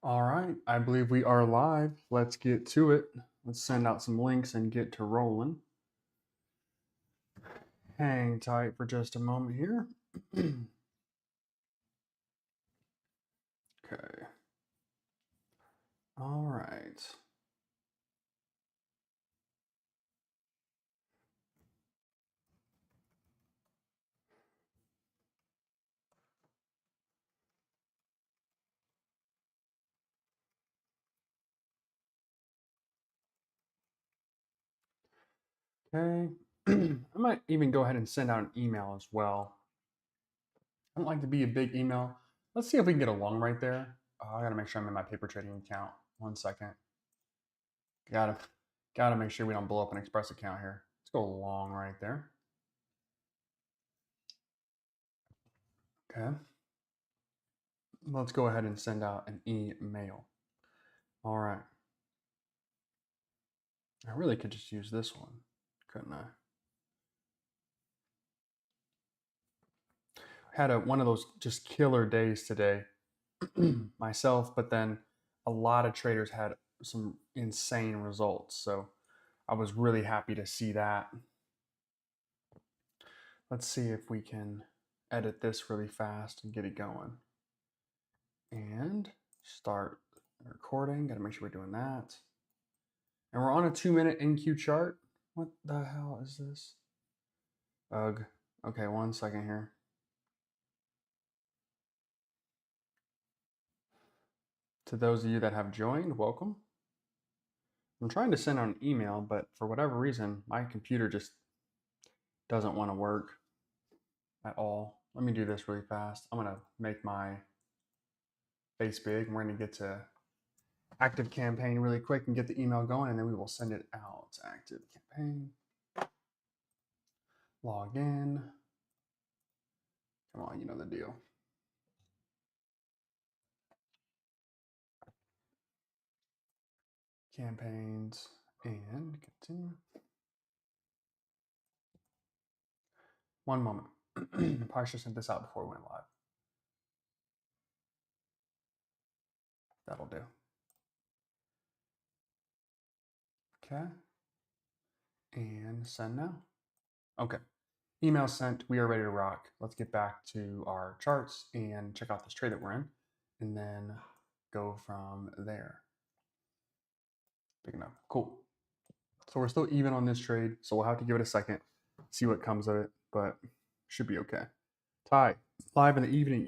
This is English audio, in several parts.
All right, I believe we are live. Let's get to it. Let's send out some links and get to rolling. Hang tight for just a moment here. Okay. All right. Okay. I might even go ahead and send out an email as well. I don't like to be a big email. Let's see if we can get a long right there. I gotta make sure I'm in my paper trading account. 1 second. Gotta gotta make sure we don't blow up an express account here. Let's go long right there. Okay. Let's go ahead and send out an email. All right. I really could just use this one, couldn't I? Had one of those just killer days today myself, but then a lot of traders had some insane results. So I was really happy to see that. Let's see if we can edit this really fast and get it going. And start recording. Got to make sure we're doing that. And we're on a 2-minute NQ chart. What the hell is this? Ugh. Okay, 1 second here. To those of you that have joined, welcome. I'm trying to send out an email, but for whatever reason, my computer just doesn't want to work at all. Let me do this really fast. I'm going to make my face big, and we're going to get to active campaign really quick and get the email going, and then we will send it out. Active campaign. Log in. Come on, you know the deal. Campaigns and continue. One moment. Probably should have sent this out before we went live. That'll do. Okay. And send now. Okay. Email sent. We are ready to rock. Let's get back to our charts and check out this trade that we're in, and then go from there. Big enough. Cool. So we're still even on this trade, so we'll have to give it a second, see what comes of it, but should be okay. Ty, live in the evening.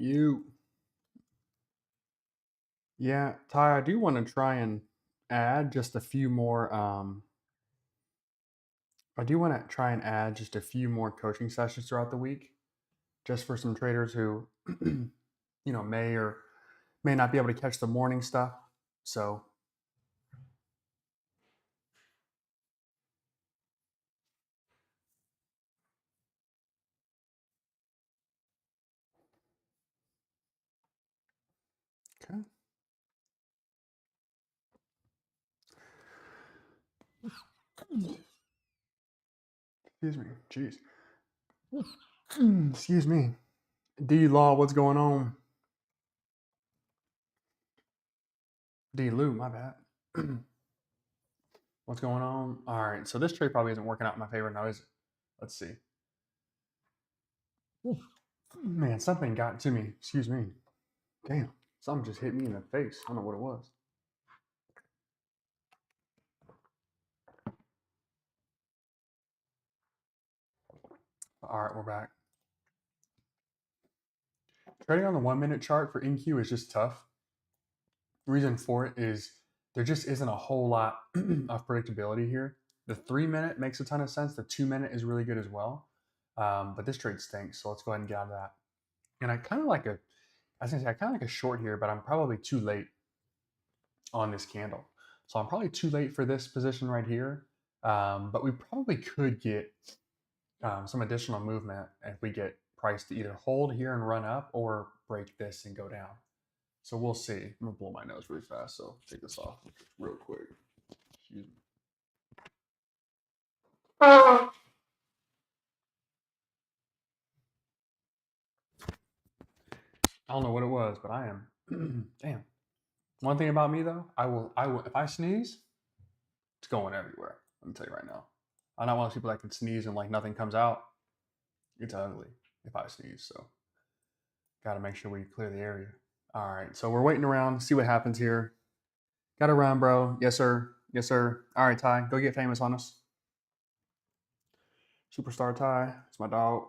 Yeah, Ty, I do want to try and add just a few more. I do want to try and add just a few more coaching sessions throughout the week, just for some traders who, may or may not be able to catch the morning stuff. So, okay. Excuse me. Jeez. Excuse me. D Law, what's going on? D Lou, my bad. What's going on? All right. So this trade probably isn't working out in my favor now, is it? Let's see. Man, something got to me. Excuse me. Damn. Something just hit me in the face. I don't know what it was. All right, we're back. Trading on the 1 minute chart for NQ is just tough. The reason for it is there just isn't a whole lot of predictability here. The 3 minute makes a ton of sense. The 2 minute is really good as well. But this trade stinks. So let's go ahead and get out of that. And I kind of like I was gonna say I kind of like a short here, but I'm probably too late on this candle. So I'm probably too late for this position right here. But we probably could get some additional movement if we get price to either hold here and run up or break this and go down. So we'll see. I'm gonna blow my nose really fast, so take this off real quick. Excuse me. I don't know what it was, but I am damn. One thing about me though, I will if I sneeze, it's going everywhere. Let me tell you right now. I'm not one of those people that can sneeze and like nothing comes out. It's ugly if I sneeze, so got to make sure we clear the area. All right, so we're waiting around, see what happens here. Got a round, bro. Yes, sir. Yes, sir. All right, Ty, go get famous on us. Superstar Ty, it's my dog.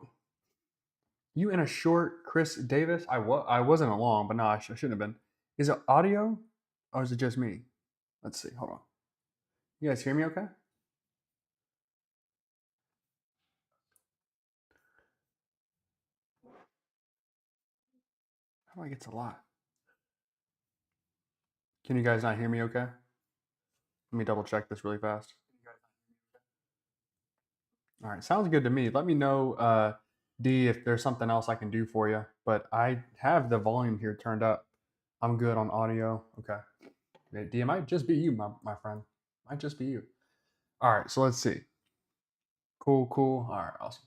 You in a short, Chris Davis? I wasn't a long, but no, I shouldn't have been. Is it audio, or is it just me? Let's see. Hold on. You guys hear me? Okay. How do I get to lot? Can you guys not hear me? Okay. Let me double check this really fast. All right, sounds good to me. Let me know, D, if there's something else I can do for you. But I have the volume here turned up. I'm good on audio. Okay. D, it might just be you, my friend. Might just be you. All right, so let's see. Cool, cool. All right, awesome.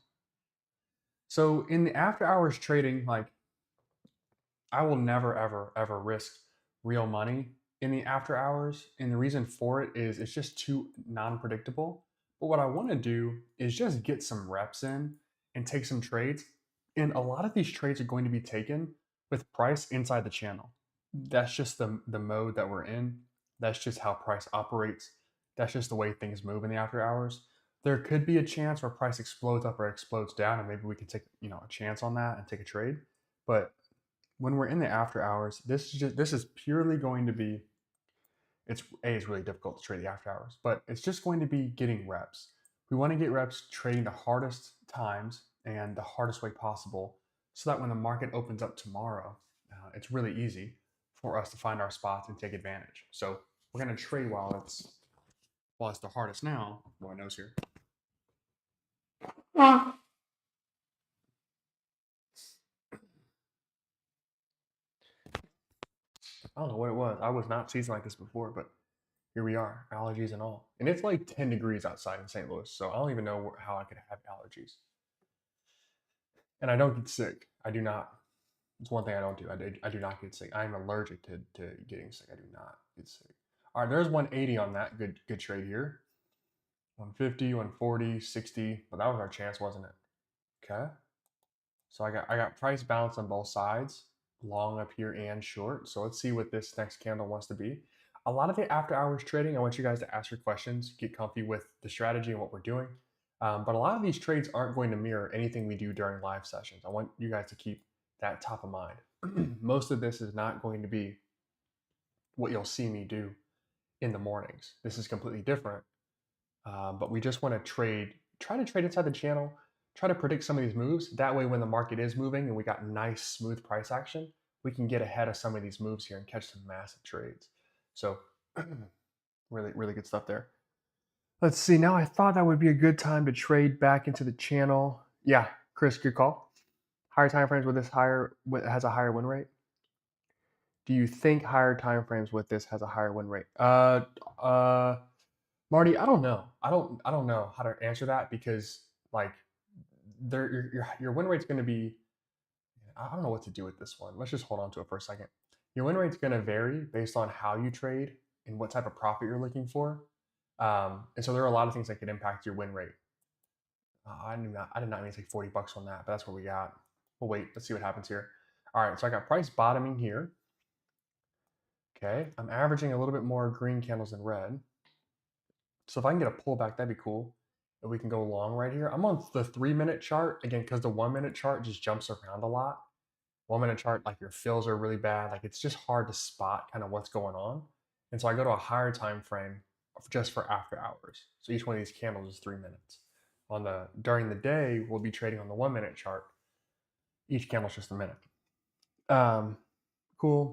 So in the after hours trading, like I will never, ever, ever risk real money in the after hours. And the reason for it is it's just too non predictable. But what I want to do is just get some reps in and take some trades. And a lot of these trades are going to be taken with price inside the channel. That's just the mode that we're in. That's just how price operates. That's just the way things move in the after hours. There could be a chance where price explodes up or explodes down, and maybe we can take a chance on that and take a trade. But when we're in the after hours, this is purely going to be it's really difficult to trade the after hours, but it's just going to be getting reps. We want to get reps trading the hardest times and the hardest way possible, so that when the market opens up tomorrow, it's really easy for us to find our spots and take advantage. So we're going to trade while it's the hardest now. My nose here. I don't know what it was. I was not seasoned like this before, but here we are, allergies and all. And it's like 10 degrees outside in St. Louis, so I don't even know how I could have allergies. And I don't get sick. I do not. It's one thing I don't do. I do not get sick. I'm allergic to getting sick. I do not get sick. All right, there's 180 on that. Good trade here. 150, 140, 60. But that was our chance, wasn't it? Okay. So I got price balance on both sides, long up here and short. So let's see what this next candle wants to be. A lot of the after hours trading, I want you guys to ask your questions, get comfy with the strategy and what we're doing. But a lot of these trades aren't going to mirror anything we do during live sessions. I want you guys to keep that top of mind. Most of this is not going to be what you'll see me do in the mornings. This is completely different. But we just want to try to trade inside the channel, try to predict some of these moves. That way, when the market is moving and we got nice, smooth price action, we can get ahead of some of these moves here and catch some massive trades. So, really, really good stuff there. Let's see. Now, I thought that would be a good time to trade back into the channel. Yeah, Chris, good call. Higher time frames with this has a higher win rate. Do you think higher time frames with this has a higher win rate? Marty, I don't know. I don't know how to answer that because like your win rate's going to be. I don't know what to do with this one. Let's just hold on to it for a second. Your win rate's going to vary based on how you trade and what type of profit you're looking for. And so there are a lot of things that could impact your win rate. I did not mean to take $40 on that, but that's what we got. We'll wait. Let's see what happens here. All right, so I got price bottoming here. Okay, I'm averaging a little bit more green candles than red. So if I can get a pullback, that'd be cool. And we can go long right here. I'm on the 3-minute chart again because the 1-minute chart just jumps around a lot. 1-minute chart, like your fills are really bad. Like it's just hard to spot kind of what's going on. And so I go to a higher time frame just for after hours. So each one of these candles is 3 minutes. During the day, we'll be trading on the 1-minute chart. Each candle's just a minute. Cool.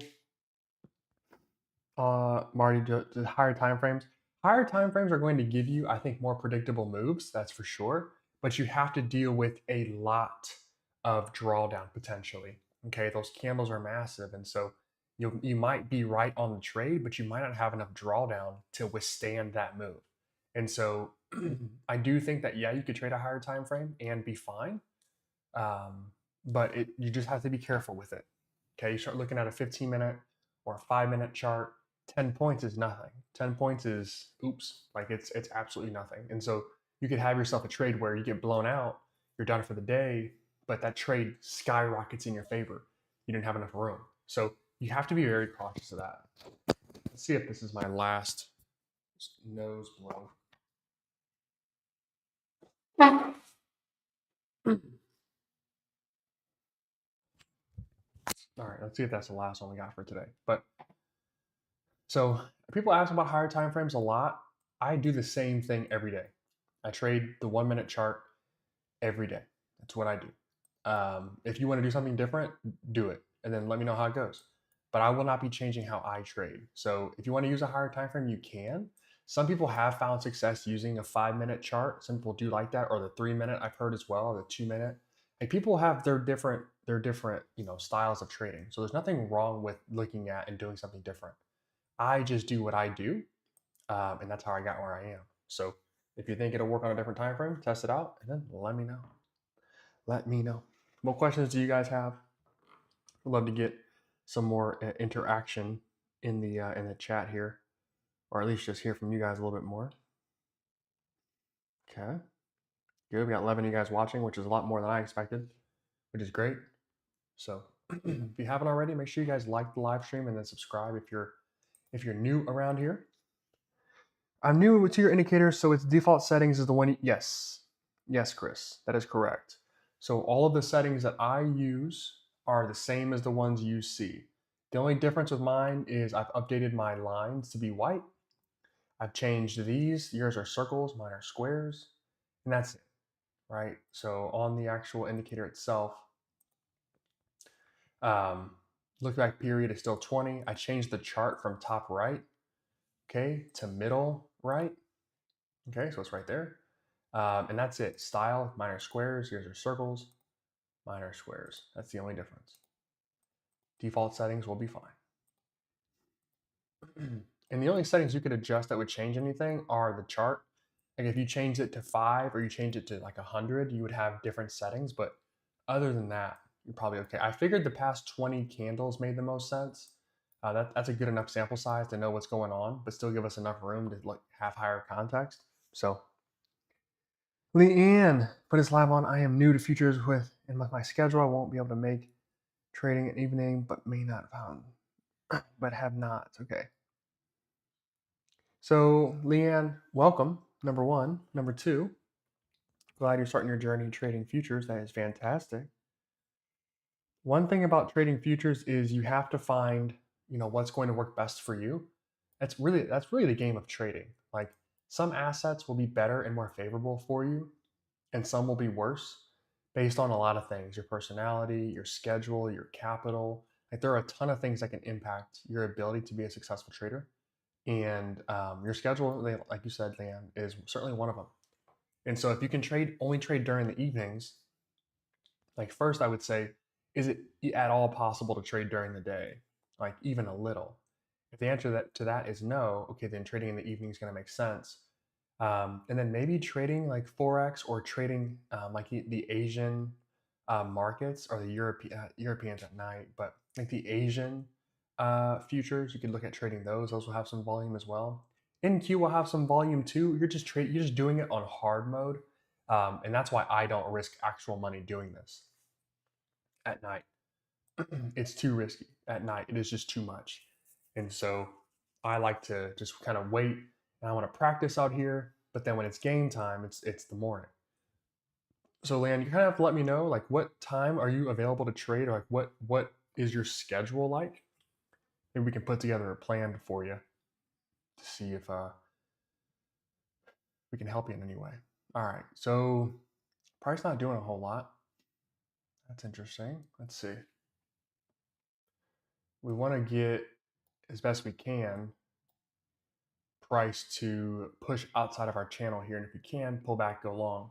Marty, the higher time frames. Higher time frames are going to give you, I think, more predictable moves. That's for sure. But you have to deal with a lot of drawdown potentially. Okay, those candles are massive, and so you might be right on the trade, but you might not have enough drawdown to withstand that move. And so, I do think that yeah, you could trade a higher time frame and be fine, but you just have to be careful with it. Okay, you start looking at a 15-minute or a 5-minute chart. 10 points is nothing. 10 points is oops, like it's absolutely nothing. And so you could have yourself a trade where you get blown out, you're done for the day, but that trade skyrockets in your favor. You didn't have enough room. So you have to be very cautious of that. Let's see if this is my last nose blow. All right, let's see if that's the last one we got for today. But so people ask about higher time frames a lot. I do the same thing every day. I trade the 1 minute chart every day. That's what I do. If you want to do something different, do it, and then let me know how it goes. But I will not be changing how I trade. So if you want to use a higher time frame, you can. Some people have found success using a 5 minute chart. Some people do like that, or the 3 minute. I've heard as well, or the 2 minute. Like people have their different styles of trading. So there's nothing wrong with looking at and doing something different. I just do what I do, and that's how I got where I am. So if you think it'll work on a different time frame, test it out, and then let me know. Let me know. What questions do you guys have? I'd love to get some more interaction in the chat here, or at least just hear from you guys a little bit more. Okay, good. We got 11 of you guys watching, which is a lot more than I expected, which is great. So if you haven't already, make sure you guys like the live stream and then subscribe if you're new around here. I'm new to your indicator, so its default settings is the one. Yes, Chris, that is correct. So all of the settings that I use are the same as the ones you see. The only difference with mine is I've updated my lines to be white. I've changed these. Yours are circles, mine are squares, and that's it, right? So on the actual indicator itself, look back period is still 20. I changed the chart from top right, okay, to middle right. Okay, so it's right there. And that's it. Style, mine are squares, yours are circles, mine are squares. That's the only difference. Default settings will be fine. And the only settings you could adjust that would change anything are the chart. Like if you change it to 5 or you change it to like 100, you would have different settings. But other than that, you're probably okay. I figured the past 20 candles made the most sense. That's a good enough sample size to know what's going on, but still give us enough room to like have higher context. So Leanne put his live on. I am new to futures and with my schedule, I won't be able to make trading at evening, but may not found, but have not. Okay. So Leanne, welcome. Number one. Number two, glad you're starting your journey trading futures. That is fantastic. One thing about trading futures is you have to find, what's going to work best for you. That's really the game of trading. Like some assets will be better and more favorable for you, and some will be worse based on a lot of things: your personality, your schedule, your capital. Like there are a ton of things that can impact your ability to be a successful trader. And your schedule, like you said, Leanne, is certainly one of them. And so if you can only trade during the evenings, like first I would say, is it at all possible to trade during the day? Like even a little. If the answer to that is no, okay, then trading in the evening is going to make sense. And then maybe trading like Forex or trading like the Asian markets or the Europeans at night, but like the Asian futures, you could look at trading those. Those will have some volume as well. NQ will have some volume too. You're just doing it on hard mode, and that's why I don't risk actual money doing this at night. It's too risky at night. It is just too much, and so I like to just kind of wait. And I want to practice out here, but then when it's game time, it's the morning. So, Lan, you kind of have to let me know, like, what time are you available to trade, or like what is your schedule like? Maybe we can put together a plan for you to see if we can help you in any way. All right, so price not doing a whole lot. That's interesting. Let's see. We want to get as best we can price to push outside of our channel here, and if we can, pull back, go long.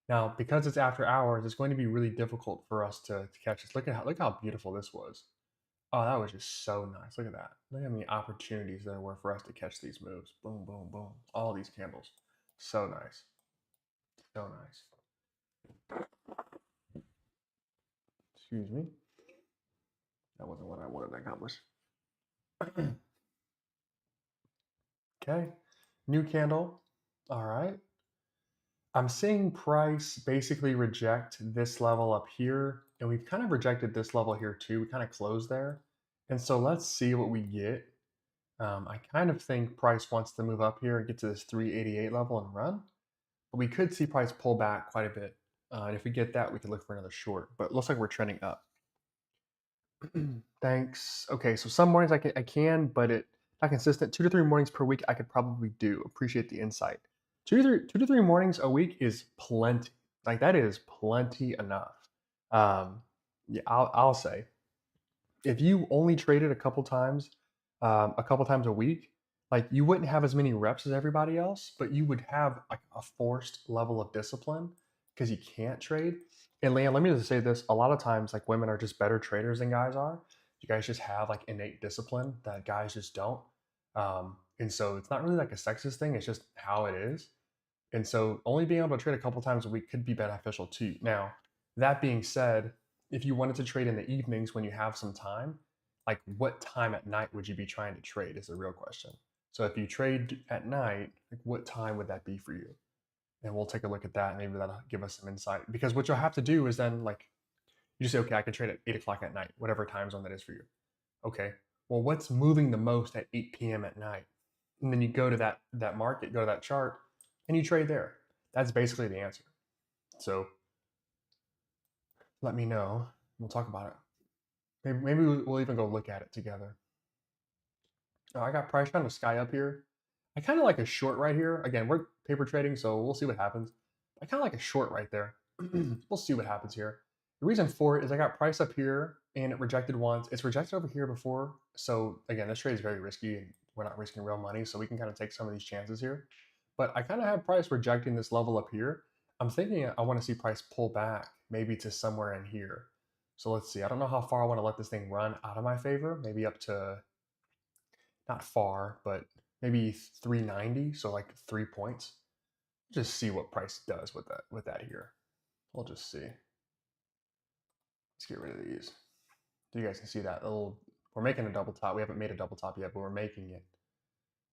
Now, because it's after hours, it's going to be really difficult for us to catch this. Look how beautiful this was. Oh, that was just so nice. Look at that. Look how many opportunities there were for us to catch these moves. Boom, boom, boom. All these candles. So nice. So nice. Excuse me. That wasn't what I wanted to accomplish. Okay, new candle. All right. I'm seeing price basically reject this level up here, and we've kind of rejected this level here too. We kind of closed there. And so let's see what we get. I kind of think price wants to move up here and get to this 388 level and run. But we could see price pull back quite a bit. And if we get that, we could look for another short. But it looks like we're trending up. Thanks. Okay, so some mornings I can, but it not consistent. 2 to 3 mornings per week I could probably do. Appreciate the insight. 2 to 3 mornings a week is plenty. Like that is plenty enough. Yeah, I'll say if you only traded a couple times a week, like you wouldn't have as many reps as everybody else, but you would have like a forced level of discipline because you can't trade. And Leanne, let me just say this: a lot of times, like women are just better traders than guys are. You guys just have like innate discipline that guys just don't. And so it's not really like a sexist thing; it's just how it is. And so only being able to trade a couple times a week could be beneficial to you. Now, that being said, if you wanted to trade in the evenings when you have some time, like what time at night would you be trying to trade is the real question. So if you trade at night, like what time would that be for you? And we'll take a look at that. Maybe that'll give us some insight. Because what you'll have to do is then like you just say, okay, I can trade at 8 o'clock at night, whatever time zone that is for you. Okay. Well, what's moving the most at 8 p.m. at night? And then you go to that market, go to that chart, and you trade there. That's basically the answer. So let me know. We'll talk about it. Maybe we'll even go look at it together. Oh, I got price trying to sky up here. I kind of like a short right here. Again, we're paper trading, so we'll see what happens. I kind of like a short right there. We'll see what happens here. The reason for it is I got price up here and it rejected once. It's rejected over here before. So again, this trade is very risky and we're not risking real money. So we can kind of take some of these chances here. But I kind of have price rejecting this level up here. I'm thinking I want to see price pull back maybe to somewhere in here. So let's see. I don't know how far I want to let this thing run out of my favor. Maybe up to not far, but maybe 390. So like 3 points. Just see what price does with that here. We'll just see. Let's get rid of these. So you guys can see that little. We're making a double top. We haven't made a double top yet, but we're making it.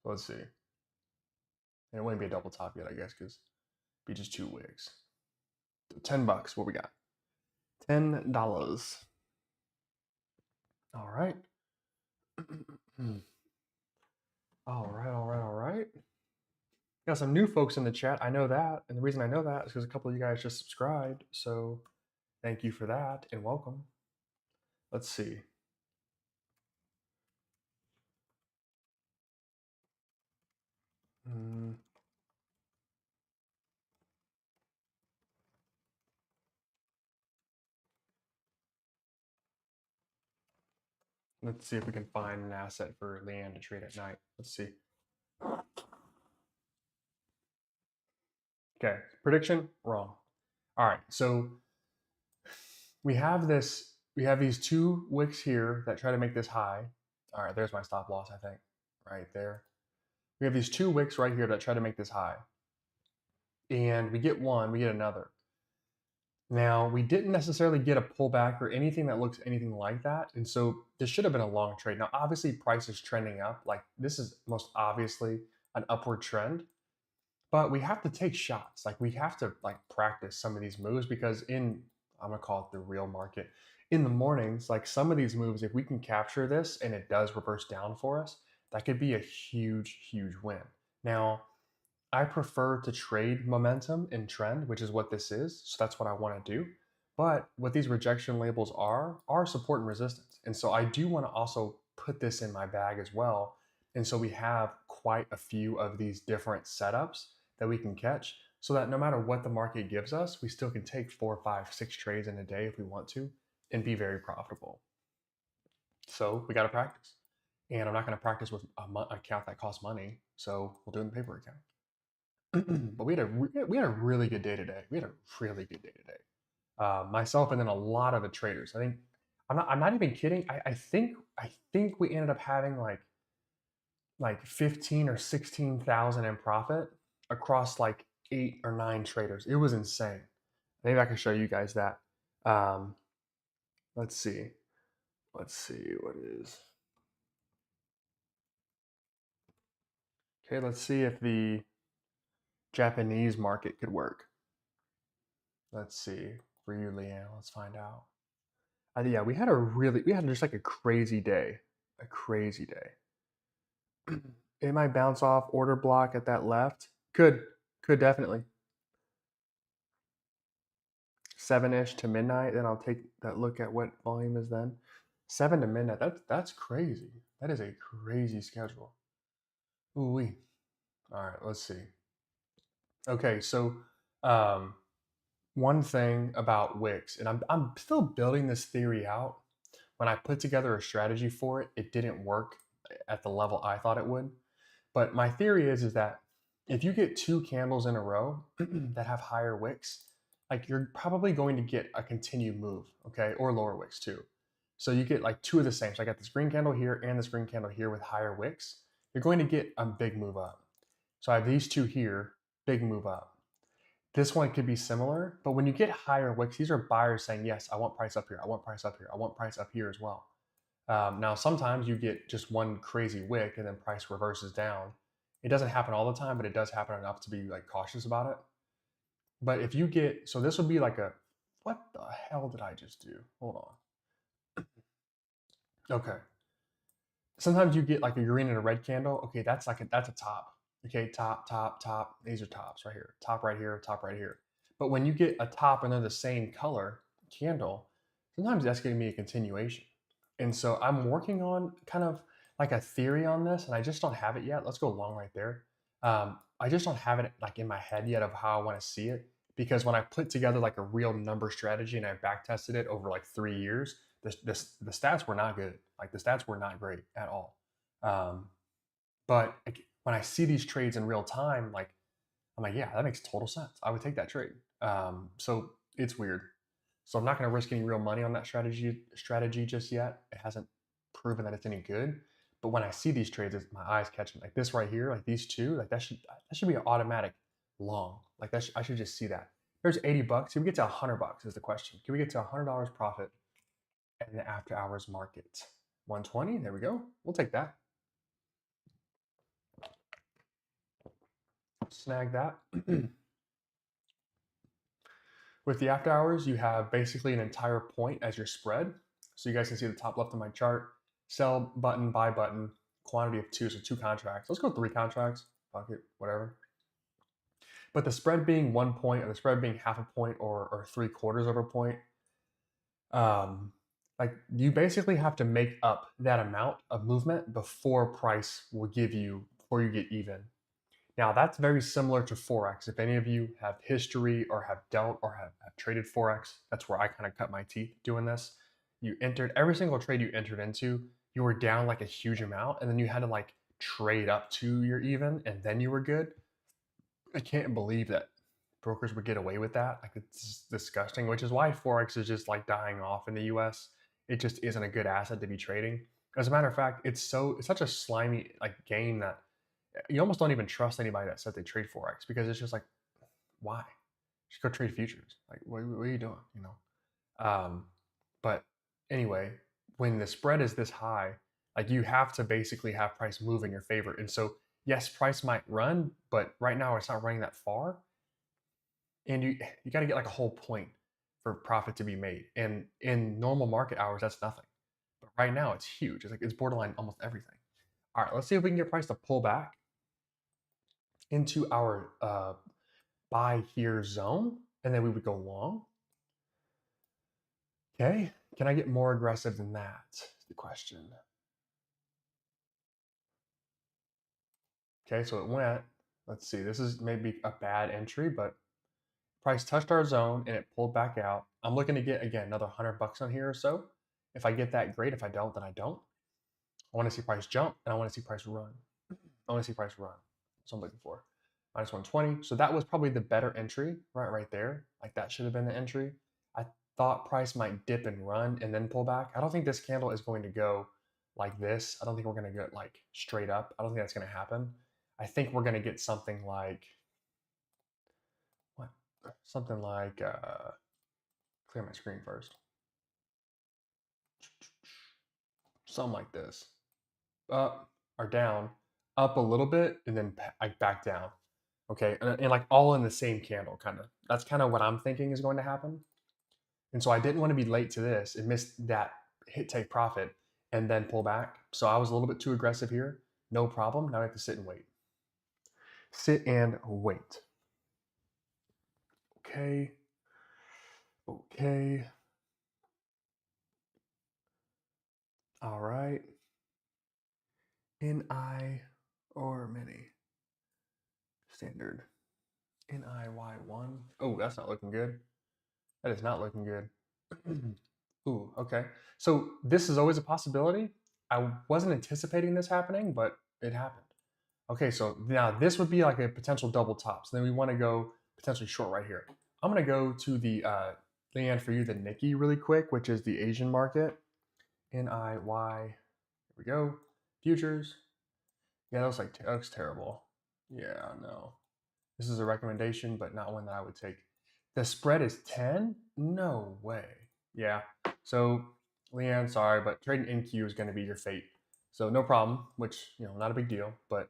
So let's see. And it wouldn't be a double top yet, I guess, because it'd be just 2 wicks. So $10. What we got? $10. All right. All right. All right. All right. Got some new folks in the chat. I know that, and the reason I know that is because a couple of you guys just subscribed. So thank you for that and welcome. Let's see. Let's see if we can find an asset for Leanne to trade at night. Let's see. Okay, prediction wrong. All right, so we have this. We have these 2 wicks here that try to make this high. All right, there's my stop loss. I think right there. We have these 2 wicks right here that try to make this high, and we get one, we get another. Now, we didn't necessarily get a pullback or anything that looks anything like that. And so this should have been a long trade. Now, obviously, price is trending up. Like this is most obviously an upward trend, but we have to take shots. Like we have to like practice some of these moves because I'm gonna call it the real market. In the mornings, like some of these moves, if we can capture this and it does reverse down for us, that could be a huge, huge win. Now, I prefer to trade momentum and trend, which is what this is. So that's what I want to do. But what these rejection labels are support and resistance. And so I do want to also put this in my bag as well. And so we have quite a few of these different setups that we can catch so that no matter what the market gives us, we still can take 4, 5, 6 trades in a day if we want to and be very profitable. So we got to practice. And I'm not going to practice with an account that costs money. So we'll do it in the paper account. But we had a really good day today. We had a really good day today. Myself and then a lot of the traders. I think I'm not even kidding. I think we ended up having like 15 or 16,000 in profit across like 8 or 9 traders. It was insane. Maybe I can show you guys that. Um, let's see. Let's see what it is. Okay, let's see if the Japanese market could work. Let's see. For you, Leanne, let's find out. Yeah, we had just like a crazy day. A crazy day. It might bounce off order block at that left. Could definitely. 7-ish to midnight, then I'll take that look at what volume is then. 7 to midnight, that's crazy. That is a crazy schedule. Ooh wee. All right, let's see. Okay, so um, one thing about Wix, and I'm still building this theory out. When I put together a strategy for it, it didn't work at the level I thought it would. But my theory is that if you get two candles in a row that have higher wicks, like you're probably going to get a continued move, okay, or lower wicks too. So you get like two of the same. So I got this green candle here and this green candle here with higher wicks. You're going to get a big move up. So I have these two here, big move up. This one could be similar, but when you get higher wicks, these are buyers saying, yes, I want price up here. I want price up here. I want price up here as well. Now, sometimes you get just one crazy wick and then price reverses down. It doesn't happen all the time, but it does happen enough to be like cautious about it. But if you get, so this would be like a, what the hell did I just do? Hold on. Okay. Sometimes you get like a green and a red candle. Okay, that's a top. Okay, top, top, top. These are tops right here. Top right here, top right here. But when you get a top and they're the same color candle, sometimes that's giving me a continuation. And so I'm working on kind of like a theory on this, and I just don't have it yet. Let's go long right there. I just don't have it like in my head yet of how I want to see it, because when I put together like a real number strategy and I back tested it over like 3 years, the stats were not good. Like the stats were not great at all. Um, but like, when I see these trades in real time, like I'm like, yeah, that makes total sense. I would take that trade. So it's weird. So I'm not going to risk any real money on that strategy just yet. It hasn't proven that it's any good. But when I see these trades, my eyes catching like this right here, like these two, like that should be an automatic long. Like I should just see that. There's $80. Can we get to $100 is the question. Can we get to $100 profit in the after hours market? 120. There we go. We'll take that. Snag that. With the after hours, you have basically an entire point as your spread. So you guys can see the top left of my chart, sell button, buy button, quantity of two, so two contracts. Let's go 3 contracts, fuck it, whatever. But the spread being 1 point, or the spread being half a point, or 3/4 of a point, um, like you basically have to make up that amount of movement before price will give you, before you get even. Now, that's very similar to Forex. If any of you have history or have dealt or have traded Forex, that's where I kind of cut my teeth doing this. You entered every single trade you entered into, you were down like a huge amount, and then you had to like trade up to your even, and then you were good. I can't believe that brokers would get away with that. Like it's disgusting, which is why Forex is just like dying off in the US. It just isn't a good asset to be trading. As a matter of fact, it's such a slimy like game that you almost don't even trust anybody that said they trade forex, because it's just like, why? Just go trade futures. Like, what are you doing? Um, but anyway, when the spread is this high, like you have to basically have price move in your favor. And so, yes, price might run, but right now it's not running that far, and you got to get like a whole point for profit to be made. And in normal market hours, that's nothing. But right now, it's huge. It's borderline almost everything. All right, let's see if we can get price to pull back into our buy here zone, and then we would go long. Okay, can I get more aggressive than that? Is the question. Okay, so it went. Let's see. This is maybe a bad entry, but price touched our zone and it pulled back out. I'm looking to get again another $100 on here or so. If I get that, great. If I don't, then I don't. I want to see price jump and I want to see price run. I want to see price run. That's what I'm looking for. Minus 120. So that was probably the better entry, right there. Like that should have been the entry. I thought price might dip and run and then pull back. I don't think this candle is going to go like this. I don't think we're going to go like straight up. I don't think that's going to happen. I think we're going to get something like what? Something like clear my screen first. Something like this. Up or down. up a little bit and then like back down. Okay, and like all in the same candle, kind of. That's kind of what I'm thinking is going to happen. And so I didn't want to be late to this and miss that hit take profit and then pull back. So I was a little bit too aggressive here. No problem. Now I have to sit and wait. Sit and wait. Okay. Okay. All right. NI or mini. Standard. NIY1. Oh, that's not looking good. That is not looking good. Ooh, okay. So this is always a possibility. I wasn't anticipating this happening, but it happened. Okay, so now this would be like a potential double top. So then we want to go potentially short right here. I'm going to go to the Leanne for you, the Nikki really quick, which is the Asian market. NIY. Here we go. Futures. Yeah, that looks terrible. Yeah, no. This is a recommendation, but not one that I would take. The spread is 10? No way. Yeah. So, Leanne, sorry, but trading NQ is going to be your fate. So, no problem, which, not a big deal, but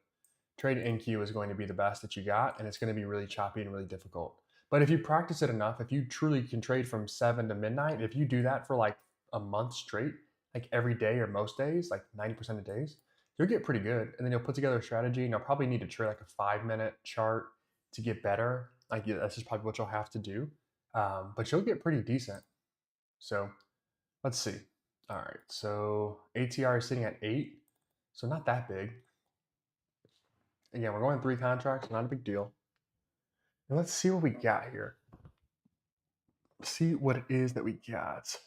trading NQ is going to be the best that you got, and it's going to be really choppy and really difficult. But if you practice it enough, if you truly can trade from 7 to midnight, if you do that for like a month straight, like every day or most days, like 90% of days, you'll get pretty good. And then you'll put together a strategy, and you'll probably need to trade like a 5-minute chart to get better. Like that's just probably what you'll have to do. But you'll get pretty decent. So let's see. All right. So ATR is sitting at 8. So not that big. Again, we're going 3 contracts, not a big deal. And let's see what we got here. See what it is that we got.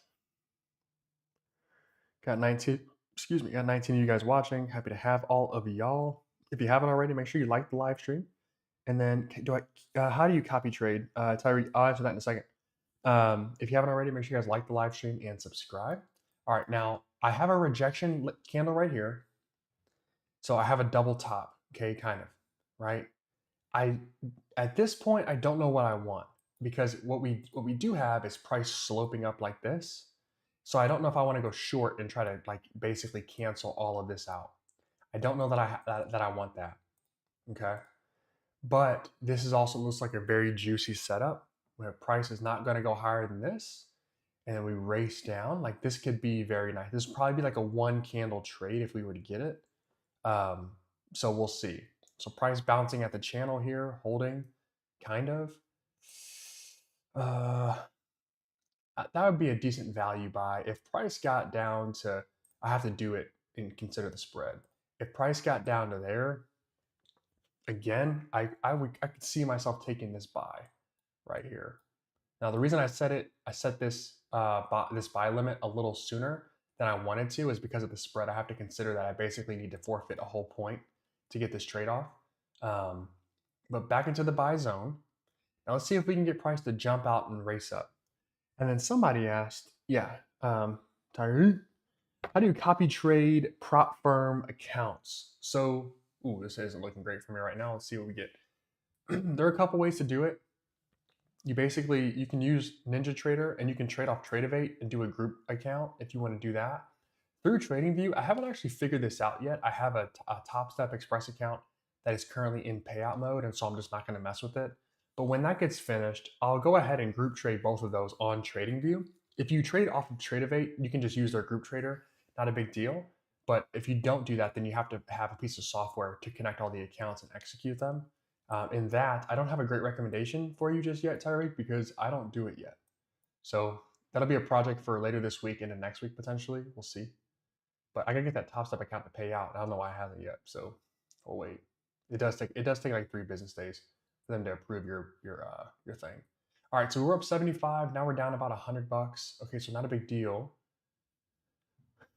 Got 19, excuse me, got 19 of you guys watching. Happy to have all of y'all. If you haven't already, make sure you like the live stream. And then how do you copy trade? Tyree, I'll answer that in a second. If you haven't already, make sure you guys like the live stream and subscribe. All right, now I have a rejection candle right here. So I have a double top, okay, kind of, right? At this point, I don't know what I want because what we do have is price sloping up like this. So I don't know if I want to go short and try to like basically cancel all of this out. I don't know that that I want that. Okay. But this is also looks like a very juicy setup where price is not going to go higher than this. And then we race down. Like this could be very nice. This would probably be like a 1 candle trade if we were to get it. So we'll see. So price bouncing at the channel here, holding, kind of. Uh, that would be a decent value buy. If price got down to, I have to do it and consider the spread. If price got down to there, again, I could see myself taking this buy right here. Now the reason I set this this buy limit a little sooner than I wanted to is because of the spread. I have to consider that I basically need to forfeit a whole point to get this trade off. But back into the buy zone. Now let's see if we can get price to jump out and race up. And then somebody asked, yeah, Tyree, how do you copy trade prop firm accounts? So, this isn't looking great for me right now. Let's see what we get. There are a couple ways to do it. You can use NinjaTrader and you can trade off Tradeovate and do a group account if you want to do that. Through TradingView, I haven't actually figured this out yet. I have a Top Step Express account that is currently in payout mode, and so I'm just not going to mess with it. But when that gets finished, I'll go ahead and group trade both of those on TradingView. If you trade off of Tradeovate, you can just use their group trader, not a big deal. But if you don't do that, then you have to have a piece of software to connect all the accounts and execute them. In that, I don't have a great recommendation for you just yet, Tyreek, because I don't do it yet. So that'll be a project for later this week and next week potentially. We'll see. But I gotta get that Top Step account to pay out. I don't know why I haven't yet. So we'll wait. It does take like 3 business days for them to approve your thing. All right, so we're up 75. Now we're down about $100. Okay, so not a big deal.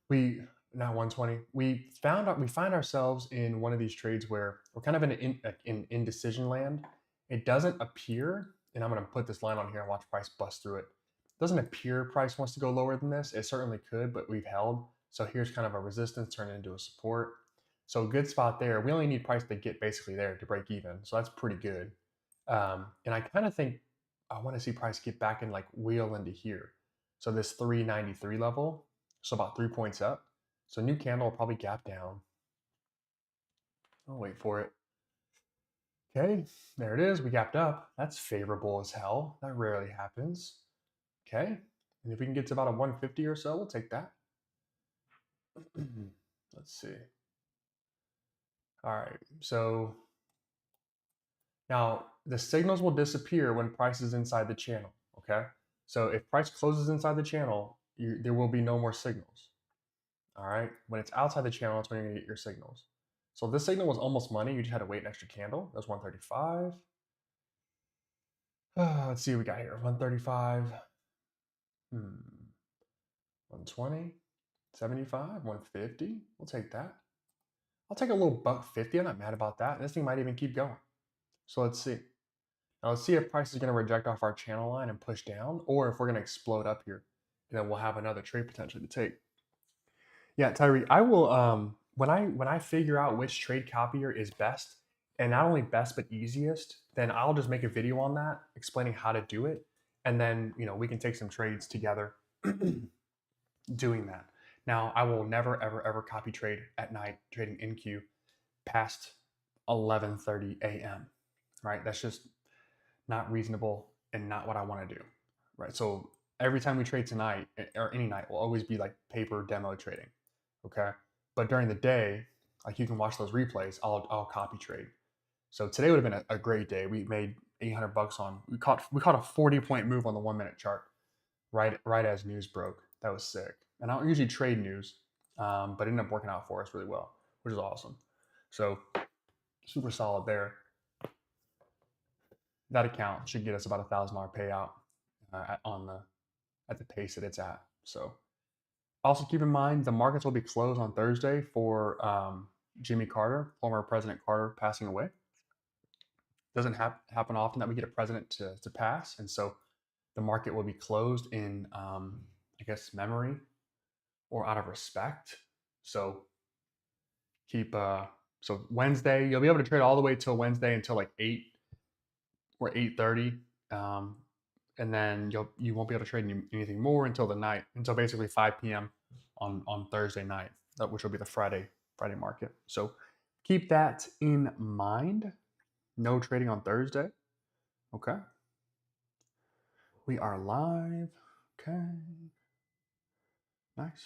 We now 120. We find ourselves in one of these trades where we're kind of in indecision land. It doesn't appear, and I'm going to put this line on here and watch price bust through it. It doesn't appear price wants to go lower than this. It certainly could, but we've held. So here's kind of a resistance turned into a support. So good spot there. We only need price to get basically there to break even. So that's pretty good. And I kind of think I want to see price get back and like wheel into here. So this 393 level, so about 3 points up. So new candle will probably gap down. I'll wait for it. Okay, there it is. We gapped up. That's favorable as hell. That rarely happens. Okay, and if we can get to about a 150 or so, we'll take that. Let's see. All right, so now the signals will disappear when price is inside the channel. Okay, so if price closes inside the channel, there will be no more signals. All right, when it's outside the channel, that's when you're gonna get your signals. So this signal was almost money. You just had to wait an extra candle. That was 135. Let's see what we got here. 135. 120, 75, 150. We'll take that. I'll take a little buck 50. I'm not mad about that. This thing might even keep going. So let's see. Now let's see if price is going to reject off our channel line and push down, or if we're going to explode up here. And then we'll have another trade potentially to take. Yeah, Tyree, I will when I figure out which trade copier is best, and not only best but easiest, then I'll just make a video on that explaining how to do it. And then, we can take some trades together doing that. Now, I will never ever ever copy trade at night trading NQ past 11:30 a.m. Right? That's just not reasonable and not what I want to do. Right? So every time we trade tonight or any night will always be like paper demo trading. Okay? But during the day, like you can watch those replays, I'll copy trade. So today would have been a great day. We made $800 on we caught a 40-point move on the 1 minute chart right as news broke. That was sick. And I don't usually trade news, but it ended up working out for us really well, which is awesome. So super solid there. That account should get us about $1,000 payout at the pace that it's at. So also keep in mind the markets will be closed on Thursday for Jimmy Carter, former President Carter, passing away. Doesn't happen often that we get a president to pass, and so the market will be closed in, I guess, memory or out of respect. So so Wednesday you'll be able to trade all the way till Wednesday until like 8 or 8:30, and then you won't be able to trade anything more until the night, until basically 5 p.m. on Thursday night, which will be the Friday market. So keep that in mind. No trading on Thursday. Okay. We are live. Okay. Nice.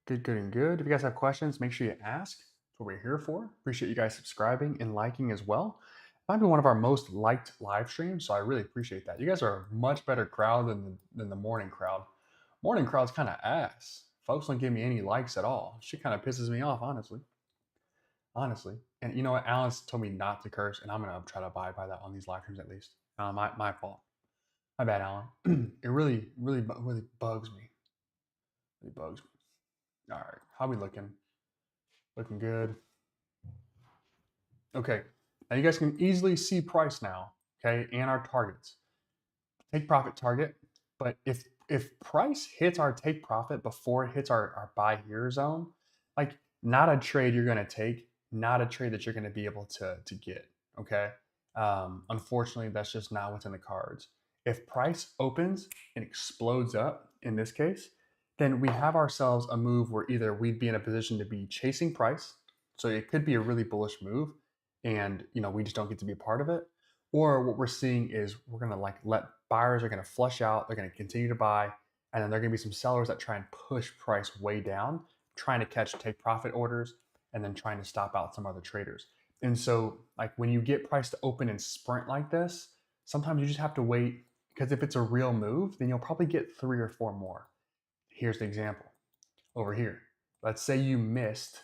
Good, and good. If you guys have questions, make sure you ask. That's what we're here for. Appreciate you guys subscribing and liking as well. It might be one of our most liked live streams, so I really appreciate that. You guys are a much better crowd than the morning crowd. Morning crowd's kind of ass. Folks don't give me any likes at all. Shit kind of pisses me off, honestly. And you know what? Alan's told me not to curse, and I'm gonna try to abide by that on these live streams at least. My fault. My bad, Alan. It really bugs me. Really bugs me. All right, how we looking? Looking good. Okay, now you guys can easily see price now, okay, and our targets. Take profit target, but if price hits our take profit before it hits our buy here zone, like not a trade you're gonna take, not a trade that you're gonna be able to get, okay? Unfortunately, that's just not what's in the cards. If price opens and explodes up, in this case, then we have ourselves a move where either we'd be in a position to be chasing price, so it could be a really bullish move, and we just don't get to be a part of it. Or what we're seeing is we're gonna like let buyers are gonna flush out, they're gonna continue to buy, and then there are gonna be some sellers that try and push price way down, trying to catch take profit orders, and then trying to stop out some other traders. And so, like when you get price to open and sprint like this, sometimes you just have to wait, because if it's a real move, then you'll probably get 3 or 4 more. Here's the example over here. Let's say you missed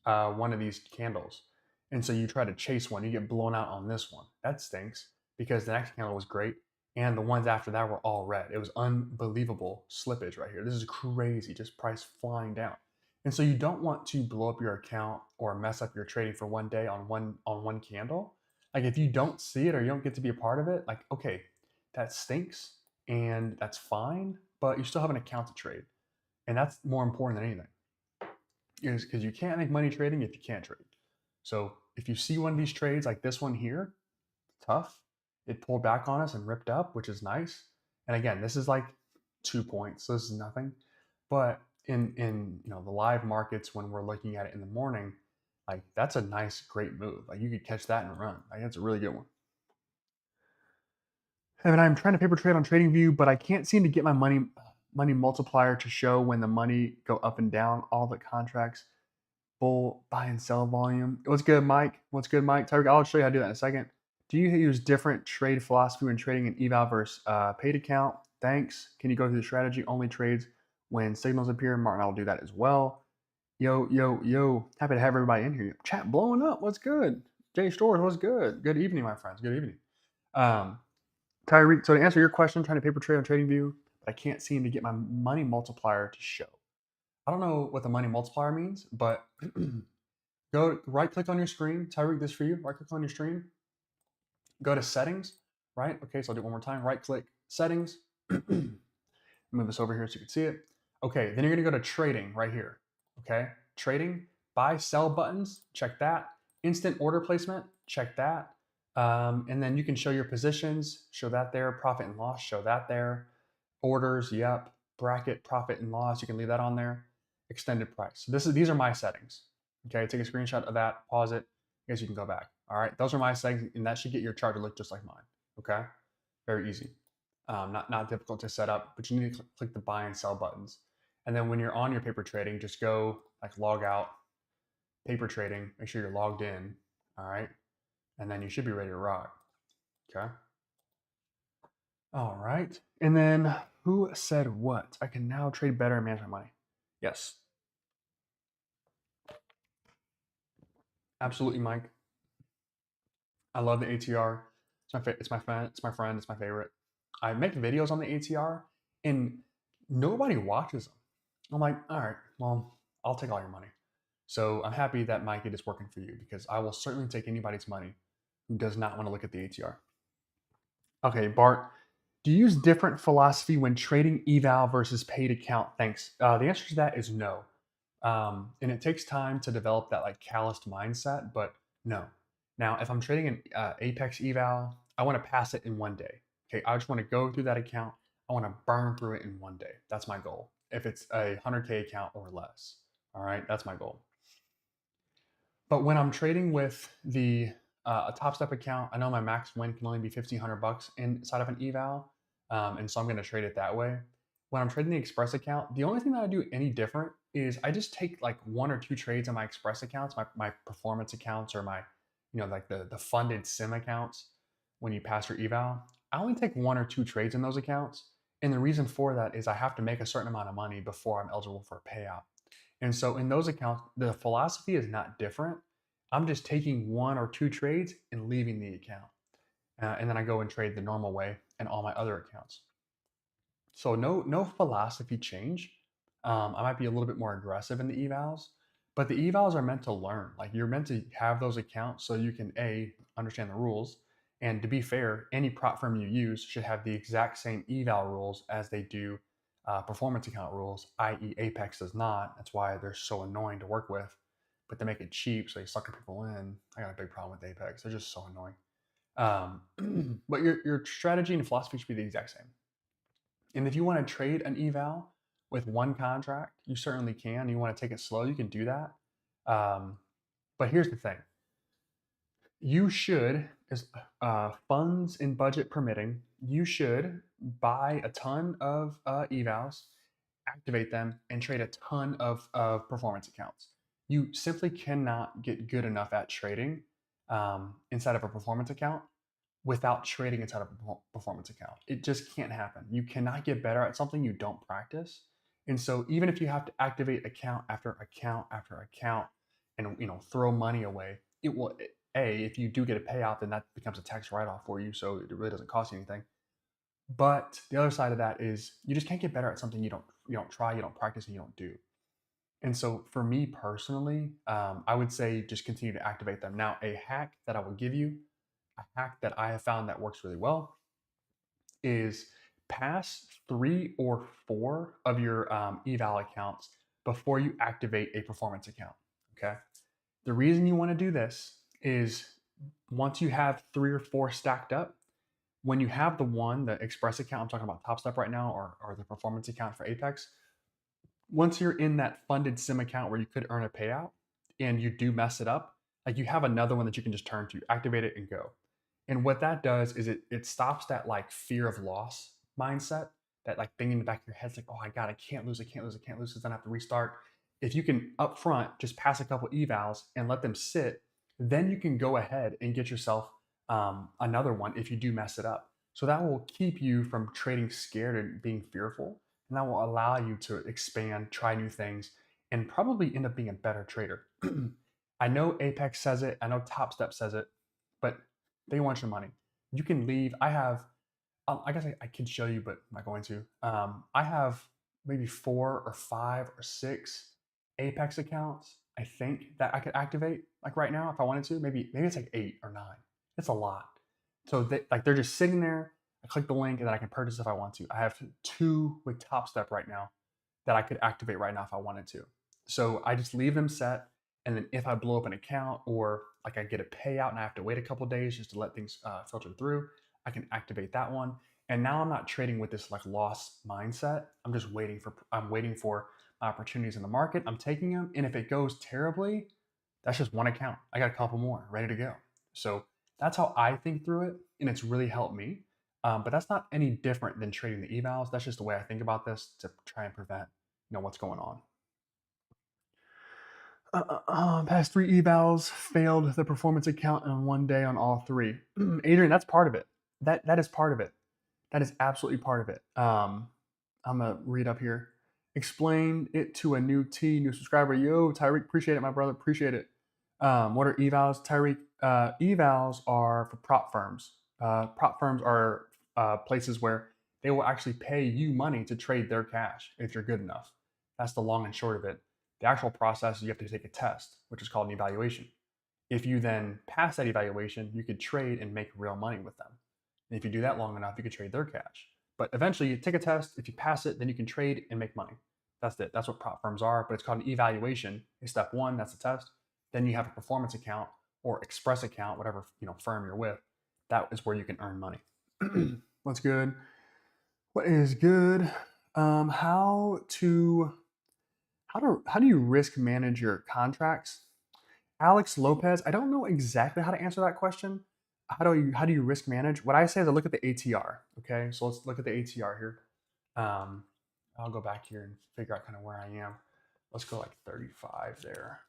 one of these candles, and so you try to chase one, you get blown out on this one. That stinks, because the next candle was great, and the ones after that were all red. It was unbelievable slippage right here. This is crazy, just price flying down. And so you don't want to blow up your account or mess up your trading for one day on one candle. Like if you don't see it or you don't get to be a part of it, like okay, that stinks and that's fine, but you still have an account to trade. And that's more important than anything. Is because you can't make money trading if you can't trade. So if you see one of these trades like this one here, tough. It pulled back on us and ripped up, which is nice. And again, this is like 2 points, so this is nothing. But in the live markets, when we're looking at it in the morning, Like that's a nice, great move. Like you could catch that and run. Like that's a really good one. And I'm trying to paper trade on TradingView, but I can't seem to get my money multiplier to show when the money go up and down. All the contracts, bull buy and sell volume. What's good, Mike? What's good, Mike? Tyreek, I'll show you how to do that in a second. Do you use different trade philosophy when trading an eval versus paid account? Thanks. Can you go through the strategy? Only trades when signals appear. Martin, I'll do that as well. Yo, yo, yo. Happy to have everybody in here. Chat blowing up. What's good? Jay Stores, what's good? Good evening, my friends. Good evening. Tyreek, so to answer your question, I'm trying to paper trade on TradingView, but I can't seem to get my money multiplier to show. I don't know what the money multiplier means, but go right click on your screen. Tyreek, this for you. Right click on your screen. Go to settings, right? Okay, so I'll do it one more time. Right click, settings. Move this over here so you can see it. Okay, then you're gonna go to trading right here. Okay, trading, buy, sell buttons, check that. Instant order placement, check that. And then you can show your positions, show that there. Profit and loss, show that there. Orders, yep. Bracket, profit and loss, you can leave that on there. Extended price. So these are my settings. Okay, take a screenshot of that, pause it. I guess you can go back. All right, those are my settings, and that should get your chart to look just like mine. Okay, very easy. Not difficult to set up, but you need to click the buy and sell buttons. And then when you're on your paper trading, just go like log out, paper trading, make sure you're logged in. All right, and then you should be ready to rock. Okay. All right. And then who said what? I can now trade better and manage my money. Yes. Absolutely, Mike. I love the ATR. It's my friend. It's my friend. It's my favorite. I make videos on the ATR, and nobody watches them. I'm like, all right, well, I'll take all your money. So I'm happy that Mike, it is working for you because I will certainly take anybody's money who does not want to look at the ATR. Okay, Bart, do you use different philosophy when trading eval versus paid account? Thanks. The answer to that is no. And it takes time to develop that like calloused mindset, but no. Now, if I'm trading an Apex eval, I want to pass it in one day. Okay, I just want to go through that account. I want to burn through it in one day. That's my goal. If it's a 100K account or less, all right, that's my goal. But when I'm trading with the a Top Step account, I know my max win can only be $1,500 inside of an eval, and so I'm going to trade it that way. When I'm trading the Express account, the only thing that I do any different is I just take like one or two trades on my Express accounts, my performance accounts, or my like the funded sim accounts. When you pass your eval, I only take one or two trades in those accounts, and the reason for that is I have to make a certain amount of money before I'm eligible for a payout. And so in those accounts, the philosophy is not different. I'm just taking one or two trades and leaving the account. And then I go and trade the normal way in all my other accounts. So no philosophy change. I might be a little bit more aggressive in the evals, but the evals are meant to learn. Like you're meant to have those accounts so you can understand the rules. And to be fair, any prop firm you use should have the exact same eval rules as they do performance account rules, i.e., Apex does not. That's why they're so annoying to work with. But they make it cheap, so they sucker people in. I got a big problem with Apex. They're just so annoying. But your strategy and philosophy should be the exact same. And if you want to trade an eval with one contract, you certainly can. You want to take it slow, you can do that. But here's the thing: you should, as funds and budget permitting, you should buy a ton of evals, activate them, and trade a ton of performance accounts. You simply cannot get good enough at trading inside of a performance account without trading inside of a performance account. It just can't happen. You cannot get better at something you don't practice. And so even if you have to activate account after account after account and throw money away, it will if you do get a payout, then that becomes a tax write-off for you. So it really doesn't cost you anything. But the other side of that is you just can't get better at something you don't try, you don't practice, and you don't do. And so for me personally, I would say just continue to activate them. Now, a hack that I will give you, a hack that I have found that works really well, is pass 3 or 4 of your eval accounts before you activate a performance account. Okay. The reason you want to do this is once you have 3 or 4 stacked up, when you have the Express account, I'm talking about Top Step right now, or the performance account for Apex, once you're in that funded sim account where you could earn a payout, and you do mess it up, like you have another one that you can just turn to, activate it and go. And what that does is it stops that like fear of loss mindset, that like thing in the back of your head. It's like, oh, I can't lose, I can't lose, I can't lose, because then I have to restart. If you can up front just pass a couple evals and let them sit, then you can go ahead and get yourself another one if you do mess it up. So that will keep you from trading scared and being fearful, and that will allow you to expand, try new things, and probably end up being a better trader. I know Apex says it, I know Top Step says it, but they want your money. You can leave. I have, I guess I could show you, but I'm not going to. I have maybe 4 or 5 or 6 Apex accounts, I think, that I could activate like right now if I wanted to. Maybe it's like 8 or 9. It's a lot. So they're just sitting there. I click the link and then I can purchase if I want to. I have 2 with Top Step right now that I could activate right now if I wanted to. So I just leave them set, and then if I blow up an account or like I get a payout and I have to wait a couple days just to let things filter through, I can activate that one. And now I'm not trading with this like loss mindset. I'm waiting for opportunities in the market. I'm taking them, and if it goes terribly, that's just one account. I got a couple more ready to go. So that's how I think through it, and it's really helped me. But that's not any different than trading the evals. That's just the way I think about this to try and prevent what's going on. Past 3 evals failed the performance account in one day on all 3. Adrian, that's part of it. That is part of it. That is absolutely part of it. I'm gonna read up here. Explain it to a new subscriber. Yo, Tyreek, appreciate it, my brother. Appreciate it. What are evals, Tyreek? Evals are for prop firms. Prop firms are places where they will actually pay you money to trade their cash if you're good enough. That's the long and short of it. The actual process is you have to take a test, which is called an evaluation. If you then pass that evaluation, you could trade and make real money with them. And if you do that long enough, you could trade their cash. But eventually, you take a test. If you pass it, then you can trade and make money. That's it. That's what prop firms are. But it's called an evaluation. It's step 1. That's the test. Then you have a performance account or express account, whatever firm you're with. That is where you can earn money. What's good? What is good? How do you risk manage your contracts? Alex Lopez, I don't know exactly how to answer that question. How do you risk manage? What I say is I look at the ATR. Okay, so let's look at the ATR here. I'll go back here and figure out kind of where I am. Let's go like 35 there.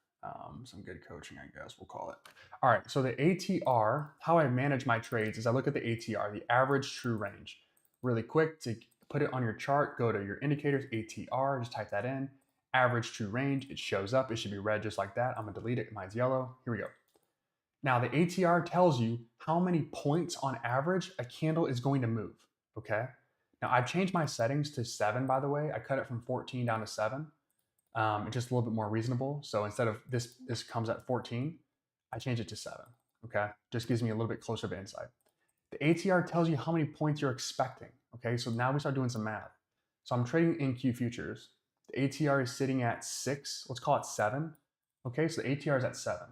Some good coaching, I guess we'll call it. All right, so the ATR, how I manage my trades is I look at the ATR, the average true range. Really quick, to put it on your chart, go to your indicators, ATR, just type that in. Average true range, it shows up. It should be red just like that. I'm gonna delete it, mine's yellow. Here we go. Now the ATR tells you how many points on average a candle is going to move, okay? Now I've changed my settings to 7, by the way. I cut it from 14 down to 7. It's just a little bit more reasonable. So instead of this comes at 14, I change it to 7, okay? Just gives me a little bit closer of insight. The ATR tells you how many points you're expecting, okay? So now we start doing some math. So I'm trading NQ futures. The ATR is sitting at 6, let's call it 7, okay? So the ATR is at 7.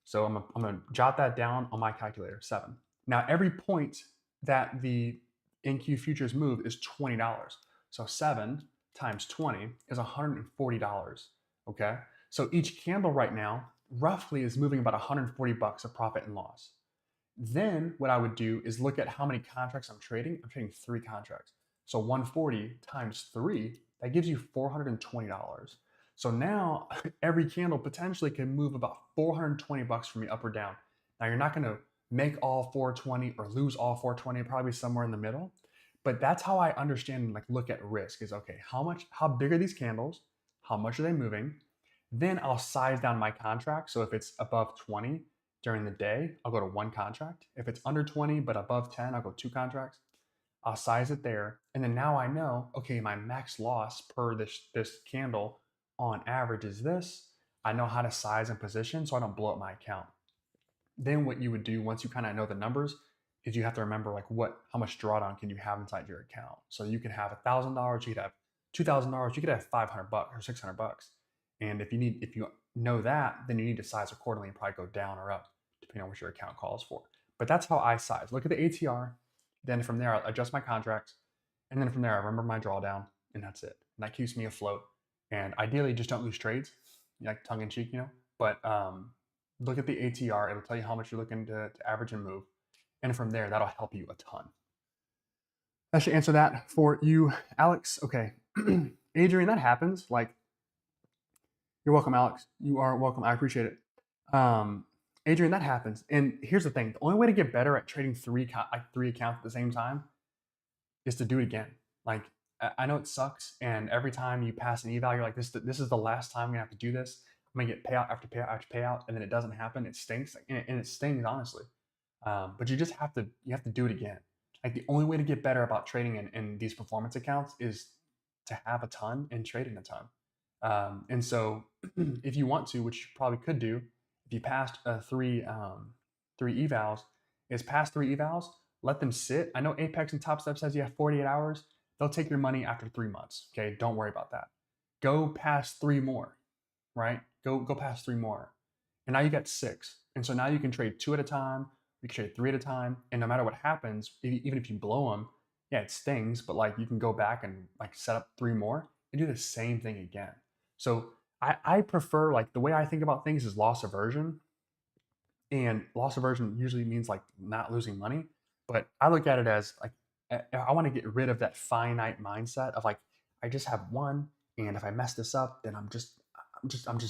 So I'm gonna jot that down on my calculator, 7. Now every point that the NQ futures move is $20. So 7 times 20 is $140, okay? So each candle right now roughly is moving about $140 of profit and loss. Then what I would do is look at how many contracts I'm trading. I'm trading 3 contracts. So 140 times 3, that gives you $420. So now every candle potentially can move about $420 for me up or down. Now you're not going to make all 420 or lose all 420, probably somewhere in the middle. But that's how I understand and like look at risk is, okay, how big are these candles? How much are they moving? Then I'll size down my contract. So if it's above 20 during the day, I'll go to 1 contract. If it's under 20 but above 10, I'll go 2 contracts. I'll size it there. And then now I know, okay, my max loss per this candle on average is this. I know how to size and position so I don't blow up my account. Then what you would do once you kind of know the numbers is you have to remember like how much drawdown can you have inside your account. So you can have $1,000, you could have $2,000, you could have $500 or $600. And if you know that, then you need to size accordingly and probably go down or up depending on what your account calls for. But that's how I size. Look at the ATR. Then from there, I'll adjust my contracts. And then from there, I remember my drawdown, and that's it. And that keeps me afloat. And ideally, just don't lose trades, like tongue in cheek, but look at the ATR. It'll tell you how much you're looking to average and move. And from there, that'll help you a ton. That should answer that for you, Alex. Okay. Adrian, that happens. Like, you're welcome, Alex. You are welcome. I appreciate it. Adrian, that happens. And here's the thing: the only way to get better at trading three accounts at the same time is to do it again. Like, I know it sucks, and every time you pass an eval, you're like, this is the last time I'm gonna have to do this. I'm gonna get payout after payout after payout, and then it doesn't happen. It stinks, and it stings honestly. But you just have to do it again. Like, the only way to get better about trading in these performance accounts is to have a ton and trade in a ton. And so, if you want to, which you probably could do, if you passed three evals, is pass three evals, let them sit. I know Apex and Top Step says you have 48 hours. They'll take your money after 3 months. Okay, don't worry about that. Go past three more, right? Go past three more, and now you got six. And so now you can trade two at a time. You can trade three at a time, and no matter what happens, even if you blow them, yeah, it stings. But like, you can go back and like set up three more and do the same thing again. So I prefer, like, the way I think about things is loss aversion, and loss aversion usually means like not losing money. But I look at it as like, I want to get rid of that finite mindset of like, I just have one, and if I mess this up, then I'm just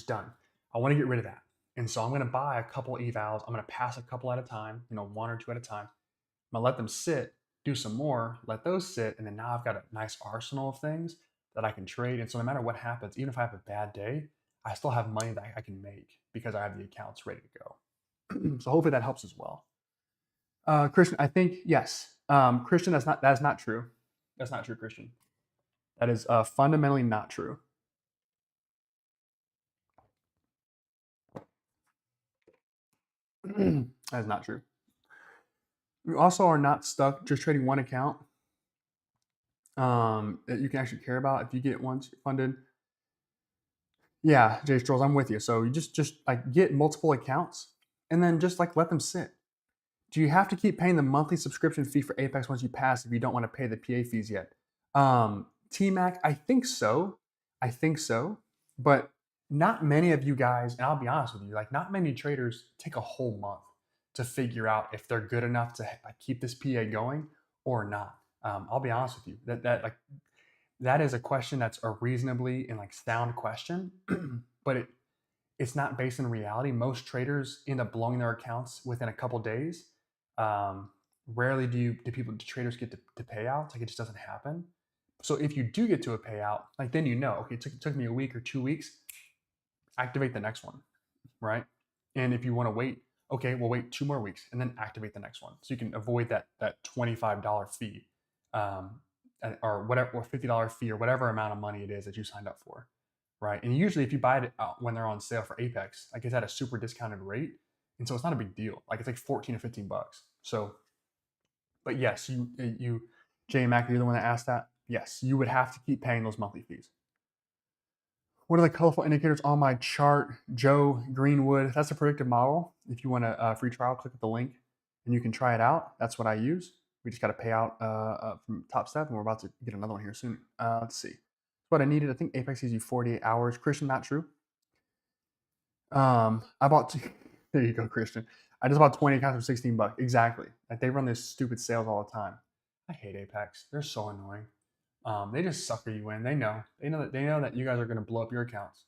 done. I want to get rid of that, and so I'm going to buy a couple evals. I'm going to pass a couple at a time, one or two at a time. I'm gonna let them sit, do some more, let those sit, and then now I've got a nice arsenal of things that I can trade. And so no matter what happens, even if I have a bad day, I still have money that I can make because I have the accounts ready to go. So hopefully that helps as well. Christian, I think yes. Christian, that is not true. That's not true, Christian. That is fundamentally not true. That is not true. You also are not stuck just trading one account that you can actually care about if you get one funded. Yeah, Jay Strolls, I'm with you. So you just like get multiple accounts and then just like let them sit. Do you have to keep paying the monthly subscription fee for Apex once you pass if you don't want to pay the PA fees yet? T-Mac, I think so. I think so. But not many of you guys, and I'll be honest with you, like, not many traders take a whole month to figure out if they're good enough to like keep this PA going or not. I'll be honest with you. That is a question that's a reasonably and like sound question, but it's not based in reality. Most traders end up blowing their accounts within a couple days. Rarely do traders get to payouts. Like, it just doesn't happen. So if you do get to a payout, like, then okay, it took me a week or 2 weeks, activate the next one, right? And if you want to wait, okay, we'll wait 2 more weeks and then activate the next one, so you can avoid that $25 fee, or whatever, or $50 fee, or whatever amount of money it is that you signed up for, right? And usually, if you buy it when they're on sale for Apex, like, it's at a super discounted rate, and so it's not a big deal. Like, it's like 14 or 15 bucks. So, but yes, you J Mac, you're the one that asked that. Yes, you would have to keep paying those monthly fees. What are the colorful indicators on my chart? Joe Greenwood, that's a predictive model. If you want a free trial, click at the link and you can try it out. That's what I use. We just got to pay out from Top Step, and we're about to get another one here soon. Let's see. What I needed, I think Apex gives you 48 hours. Christian, not true. I bought, there you go, Christian. I just bought 20 accounts for 16 bucks. Exactly. Like, they run this stupid sales all the time. I hate Apex. They're so annoying. They just sucker you in. They know that you guys are going to blow up your accounts,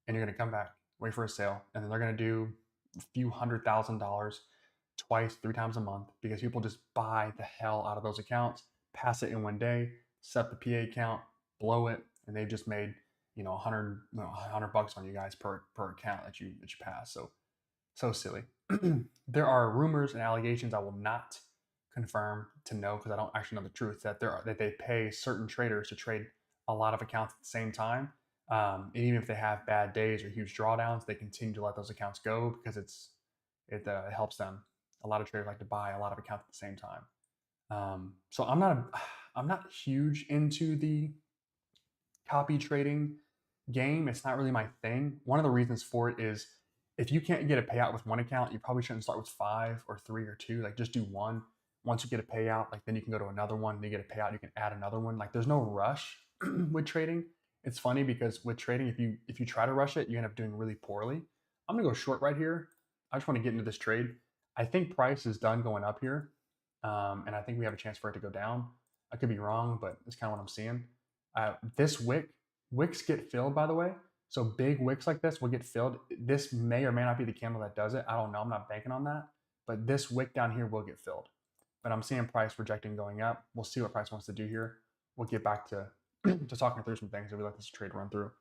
and you're going to come back, wait for a sale, and then they're going to do a few $100,000 twice, 3 times a month, because people just buy the hell out of those accounts, pass it in one day, set the PA account, blow it, and they've just made 100 bucks on you guys per account that you pass. So silly. There are rumors and allegations I will not confirm to know, because I don't actually know the truth, that they pay certain traders to trade a lot of accounts at the same time. And even if they have bad days or huge drawdowns, they continue to let those accounts go because it helps them. A lot of traders like to buy a lot of accounts at the same time. So I'm not huge into the copy trading game. It's not really my thing. One of the reasons for it is, if you can't get a payout with one account, you probably shouldn't start with 5 or 3 or 2. Like, just do one. Once you get a payout, like, then you can go to another one. And you get a payout, you can add another one. Like, there's no rush with trading. It's funny because with trading, if you try to rush it, you end up doing really poorly. I'm gonna go short right here. I just want to get into this trade. I think price is done going up here, and I think we have a chance for it to go down. I could be wrong, but it's kind of what I'm seeing. This wicks get filled, by the way. So big wicks like this will get filled. This may or may not be the candle that does it. I don't know. I'm not banking on that. But this wick down here will get filled. But I'm seeing price rejecting going up. We'll see what price wants to do here. We'll get back to talking through some things if we let this trade run through.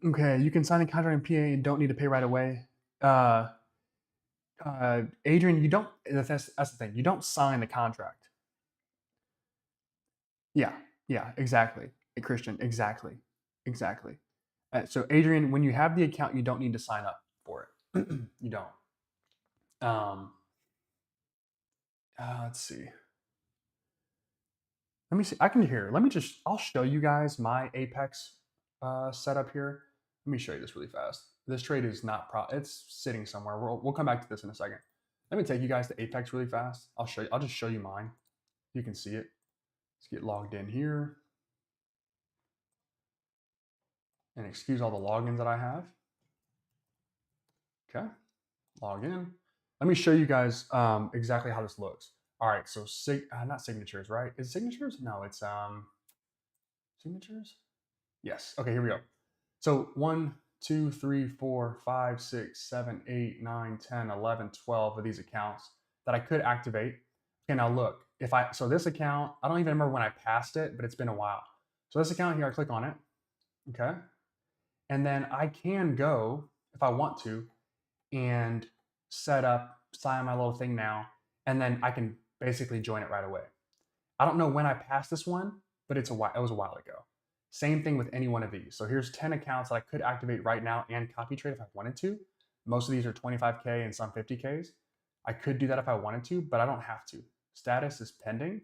Okay, you can sign a contract in PA and don't need to pay right away. Adrian, you don't. That's the thing. You don't sign the contract. Yeah, exactly. Hey, Christian, exactly. So, Adrian, when you have the account, you don't need to sign up for it. You don't. Let's see. Let me see. I can hear. I'll show you guys my Apex setup here. Let me show you this really fast. This trade is not it's sitting somewhere. We'll come back to this in a second. Let me take you guys to Apex really fast. I'll just show you mine. You can see it. Let's get logged in here. And excuse all the logins that I have. Okay, log in. Let me show you guys exactly how this looks. All right, so not signatures, right? Is it signatures? No, it's signatures. Yes. Okay, here we go. So 1, 2, 3, 4, 5, 6, 7, 8, 9, 10, 11, 12 of these accounts that I could activate. Okay, now look, so this account, I don't even remember when I passed it, but it's been a while. So this account here, I click on it. Okay. And then I can go, if I want to, and sign my little thing now, and then I can basically join it right away. I don't know when I passed this one, but it was a while ago. Same thing with any one of these. So here's 10 accounts that I could activate right now and copy trade if I wanted to. Most of these are 25K and some 50Ks. I could do that if I wanted to, but I don't have to. Status is pending.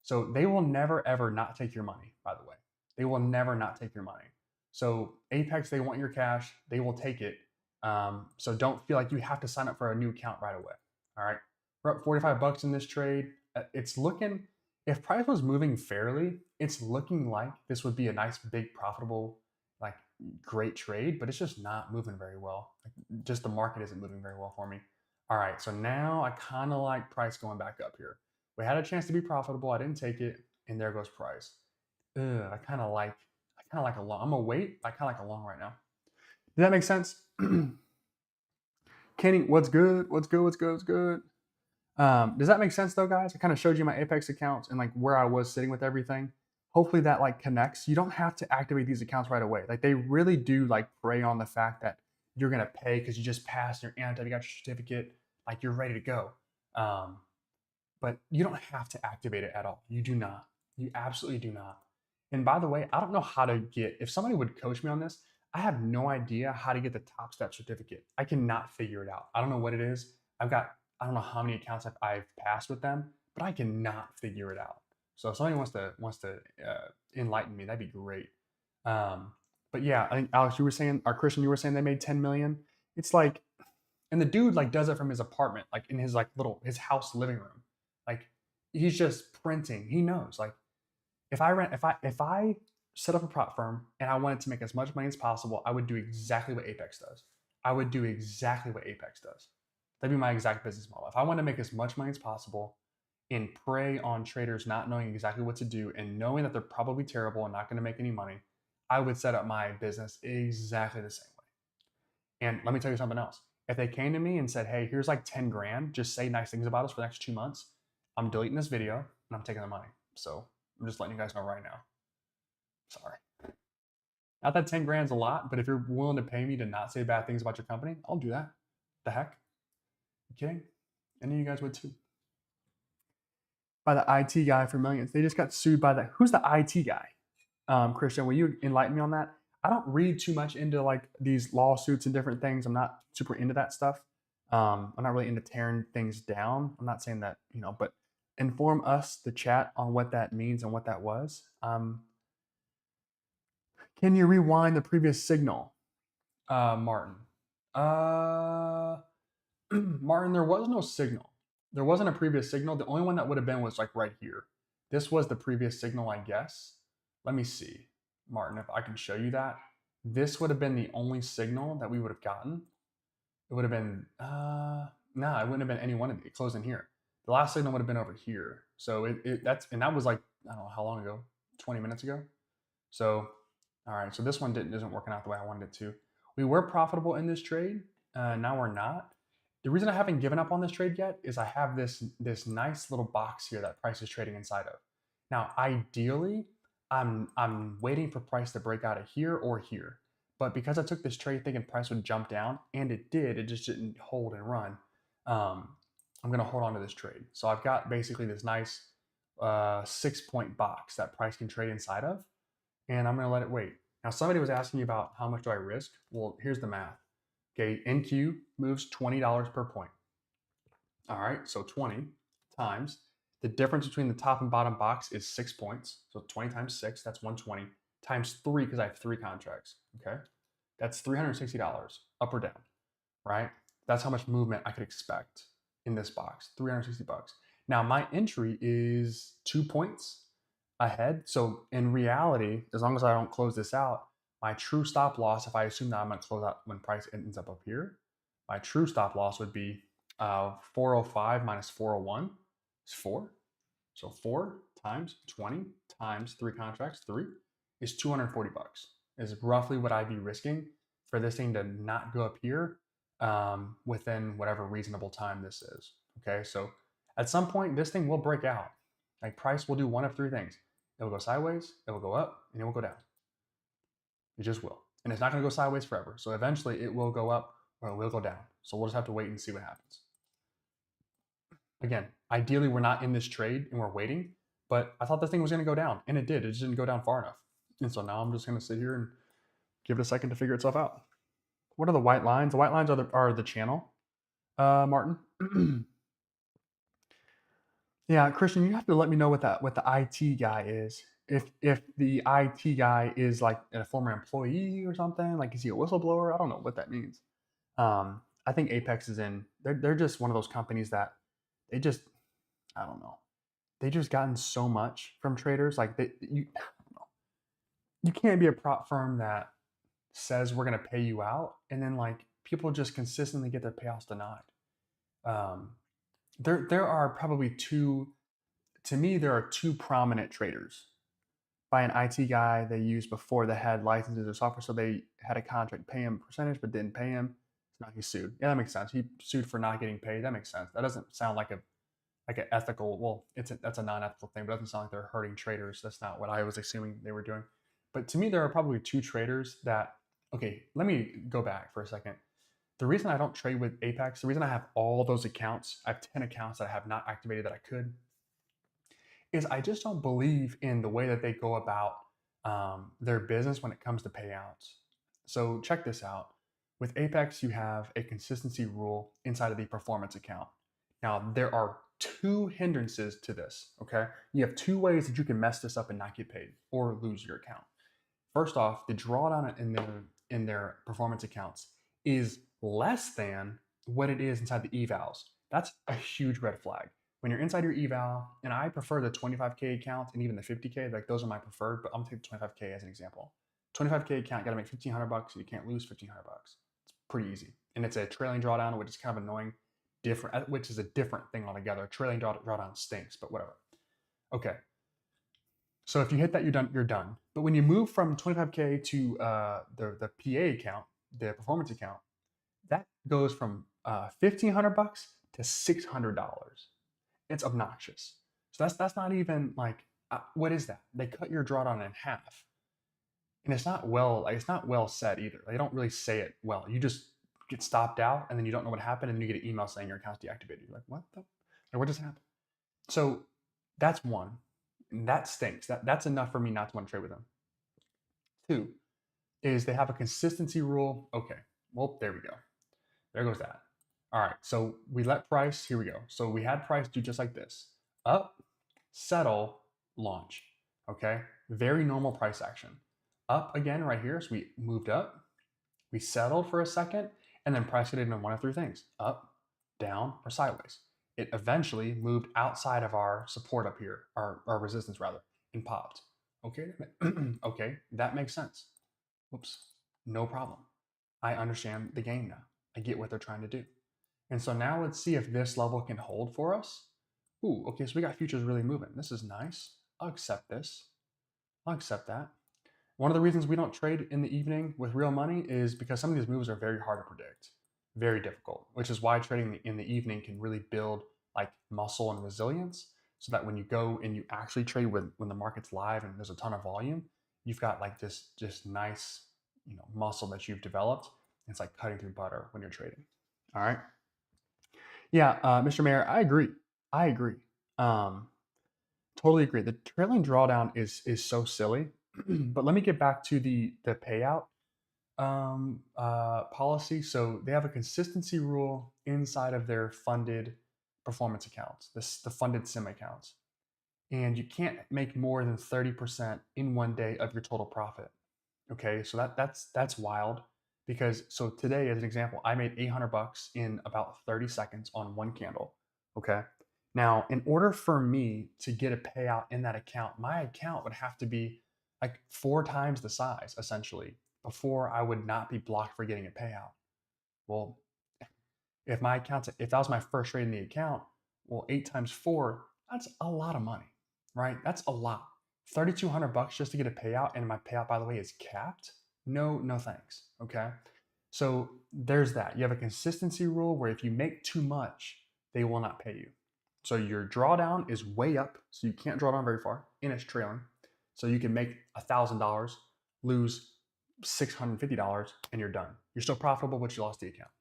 So they will never, ever not take your money, by the way. They will never not take your money. So Apex, they want your cash. They will take it. So don't feel like you have to sign up for a new account right away. All right. We're up 45 bucks in this trade. It's looking, if price was moving fairly, it's looking like this would be a nice, big, profitable, like great trade, but it's just not moving very well. Just the market isn't moving very well for me. All right. So now I kind of like price going back up here. We had a chance to be profitable. I didn't take it. And there goes price. I kind of like a long. I'm gonna wait. I kind of like a long right now. Does that make sense? Kenny, what's good? What's good? Does that make sense though, guys? I kind of showed you my Apex accounts and like where I was sitting with everything. Hopefully that like connects. You don't have to activate these accounts right away. Like they really do like prey on the fact that you're gonna pay because you just passed your anti, you got your certificate, like you're ready to go. But you don't have to activate it at all. You do not. You absolutely do not. And by the way, I don't know how to get, if somebody would coach me on this, I have no idea how to get the Top Step certificate. I cannot figure it out. I don't know what it is. I don't know how many accounts I've passed with them, but I cannot figure it out. So if somebody wants to enlighten me, that'd be great. But yeah, I think Alex, Christian, you were saying they made 10 million. It's like, and the dude like does it from his apartment, like in his his house living room. Like he's just printing. He knows. Like if I set up a prop firm and I wanted to make as much money as possible, I would do exactly what Apex does. That'd be my exact business model. If I want to make as much money as possible and prey on traders not knowing exactly what to do and knowing that they're probably terrible and not going to make any money, I would set up my business exactly the same way. And let me tell you something else. If they came to me and said, hey, here's like 10 grand, just say nice things about us for the next 2 months, I'm deleting this video and I'm taking the money. So I'm just letting you guys know right now. Sorry. Not that 10 grand's a lot, but if you're willing to pay me to not say bad things about your company, I'll do that. The heck? You kidding? Any of you guys would too. By the IT guy for millions. They just got sued by who's the IT guy? Christian, will you enlighten me on that? I don't read too much into like these lawsuits and different things. I'm not super into that stuff. I'm not really into tearing things down. I'm not saying that, but inform us, the chat, on what that means and what that was. Can you rewind the previous signal, Martin? Martin, there was no signal. There wasn't a previous signal. The only one that would have been was like right here. This was the previous signal, I guess. Let me see, Martin, if I can show you that. this would have been the only signal that we would have gotten. It would have been, nah, it wouldn't have been any one of it closing here. The last signal would have been over here. So and that was like, I don't know how long ago, 20 minutes ago. So, all right, so this one isn't working out the way I wanted it to. We were profitable in this trade. Now we're not. The reason I haven't given up on this trade yet is I have this nice little box here that price is trading inside of. Now, ideally, I'm waiting for price to break out of here or here. But because I took this trade thinking price would jump down, and it did, it just didn't hold and run. I'm going to hold on to this trade. So I've got basically this nice 6-point box that price can trade inside of, and I'm going to let it wait. Now, somebody was asking me about how much do I risk? Well, here's the math. Okay, NQ moves $20 per point. All right, so 20 times the difference between the top and bottom box is 6 points. So 20 times 6, that's 120, times 3 because I have 3 contracts. Okay, that's $360 up or down, right? That's how much movement I could expect in this box, 360 bucks. Now my entry is 2 points ahead. So in reality, as long as I don't close this out, my true stop loss, if I assume that I'm going to close out when price ends up here, my true stop loss would be 405 minus 401 is 4. So 4 times 20 times 3 contracts, 3 is 240 bucks. Is roughly what I'd be risking for this thing to not go up here within whatever reasonable time this is. Okay, so at some point this thing will break out. Like price will do one of 3 things. It will go sideways, it will go up, and it will go down. It just will. And it's not going to go sideways forever. So eventually it will go up or it will go down. So we'll just have to wait and see what happens. Again, ideally we're not in this trade and we're waiting, but I thought this thing was going to go down, and it did. It just didn't go down far enough. And so now I'm just going to sit here and give it a second to figure itself out. What are the white lines? The white lines are the channel, Martin. Yeah, Christian, you have to let me know what the IT guy is. If the IT guy is like a former employee or something, like is he a whistleblower? I don't know what that means. I think Apex is in. They're just one of those companies that they just, I don't know. They just gotten so much from traders. Like you can't be a prop firm that says we're going to pay you out, and then like people just consistently get their payouts denied. Um, there are probably to me there are 2 prominent traders. By an IT guy they used before they had licenses or software, so they had a contract pay him percentage but didn't pay him. So now he sued. Yeah, that makes sense. He sued for not getting paid. That makes sense. That doesn't sound like an ethical. Well, that's a non-ethical thing, but it doesn't sound like they're hurting traders. That's not what I was assuming they were doing. But to me, there are probably 2 traders that. Okay, let me go back for a second. The reason I don't trade with Apex, the reason I have all those accounts, I have 10 accounts that I have not activated that I could, is I just don't believe in the way that they go about their business when it comes to payouts. So check this out. With Apex, you have a consistency rule inside of the performance account. Now, there are 2 hindrances to this, okay? You have 2 ways that you can mess this up and not get paid or lose your account. First off, the drawdown in their performance accounts is less than what it is inside the evals. That's a huge red flag. When you're inside your eval, and I prefer the 25K account and even the 50K, like those are my preferred, but I'm gonna take the 25K as an example. 25K account, gotta make 1,500 bucks, so you can't lose 1,500 bucks. It's pretty easy. And it's a trailing drawdown, which is kind of annoying, which is a different thing altogether. Trailing drawdown stinks, but whatever. Okay. So if you hit that, you're done. But when you move from 25K to the PA account, the performance account, that goes from 1,500 bucks to $600. It's obnoxious. So that's not even like what is that? They cut your drawdown in half, and it's not well said either. They don't really say it well. You just get stopped out, and then you don't know what happened, and you get an email saying your account's deactivated. You're like, what the? Like, what just happened? So that's one. And that stinks. That's enough for me not to want to trade with them. 2 is they have a consistency rule. Okay, well there we go. There goes that. All right, so we let price, here we go. So we had price do just like this. Up, settle, launch. Okay, very normal price action. Up again right here, so we moved up, we settled for a second, and then price did one of 3 things: up, down, or sideways. It eventually moved outside of our support up here, our resistance rather, and popped. Okay, okay, that makes sense. Whoops. No problem. I understand the game now. I get what they're trying to do. And so now let's see if this level can hold for us. Ooh, okay, so we got futures really moving. This is nice. I'll accept this. I'll accept that. One of the reasons we don't trade in the evening with real money is because some of these moves are very hard to predict, very difficult, which is why trading in the evening can really build like muscle and resilience so that when you go and you actually trade when the market's live and there's a ton of volume, you've got like this just nice, muscle that you've developed. It's like cutting through butter when you're trading. All right. Yeah, Mr. Mayor, I agree. I agree. Um, Totally agree. The trailing drawdown is so silly. But let me get back to the payout policy. So they have a consistency rule inside of their funded performance accounts, the funded sim accounts, and you can't make more than 30% in one day of your total profit. Okay, so that's wild because so today, as an example, I made 800 bucks in about 30 seconds on one candle. Okay, now in order for me to get a payout in that account, my account would have to be like 4 times the size essentially before I would not be blocked for getting a payout. Well, if that was my first trade in the account, well, 8 times 4, that's a lot of money, right? That's a lot. 3,200 bucks just to get a payout, and my payout, by the way, is capped. No, no thanks. Okay. So there's that. You have a consistency rule where if you make too much, they will not pay you. So your drawdown is way up, so you can't draw down very far, and it's trailing. So you can make $1,000, lose $650, and you're done. You're still profitable, but you lost the account.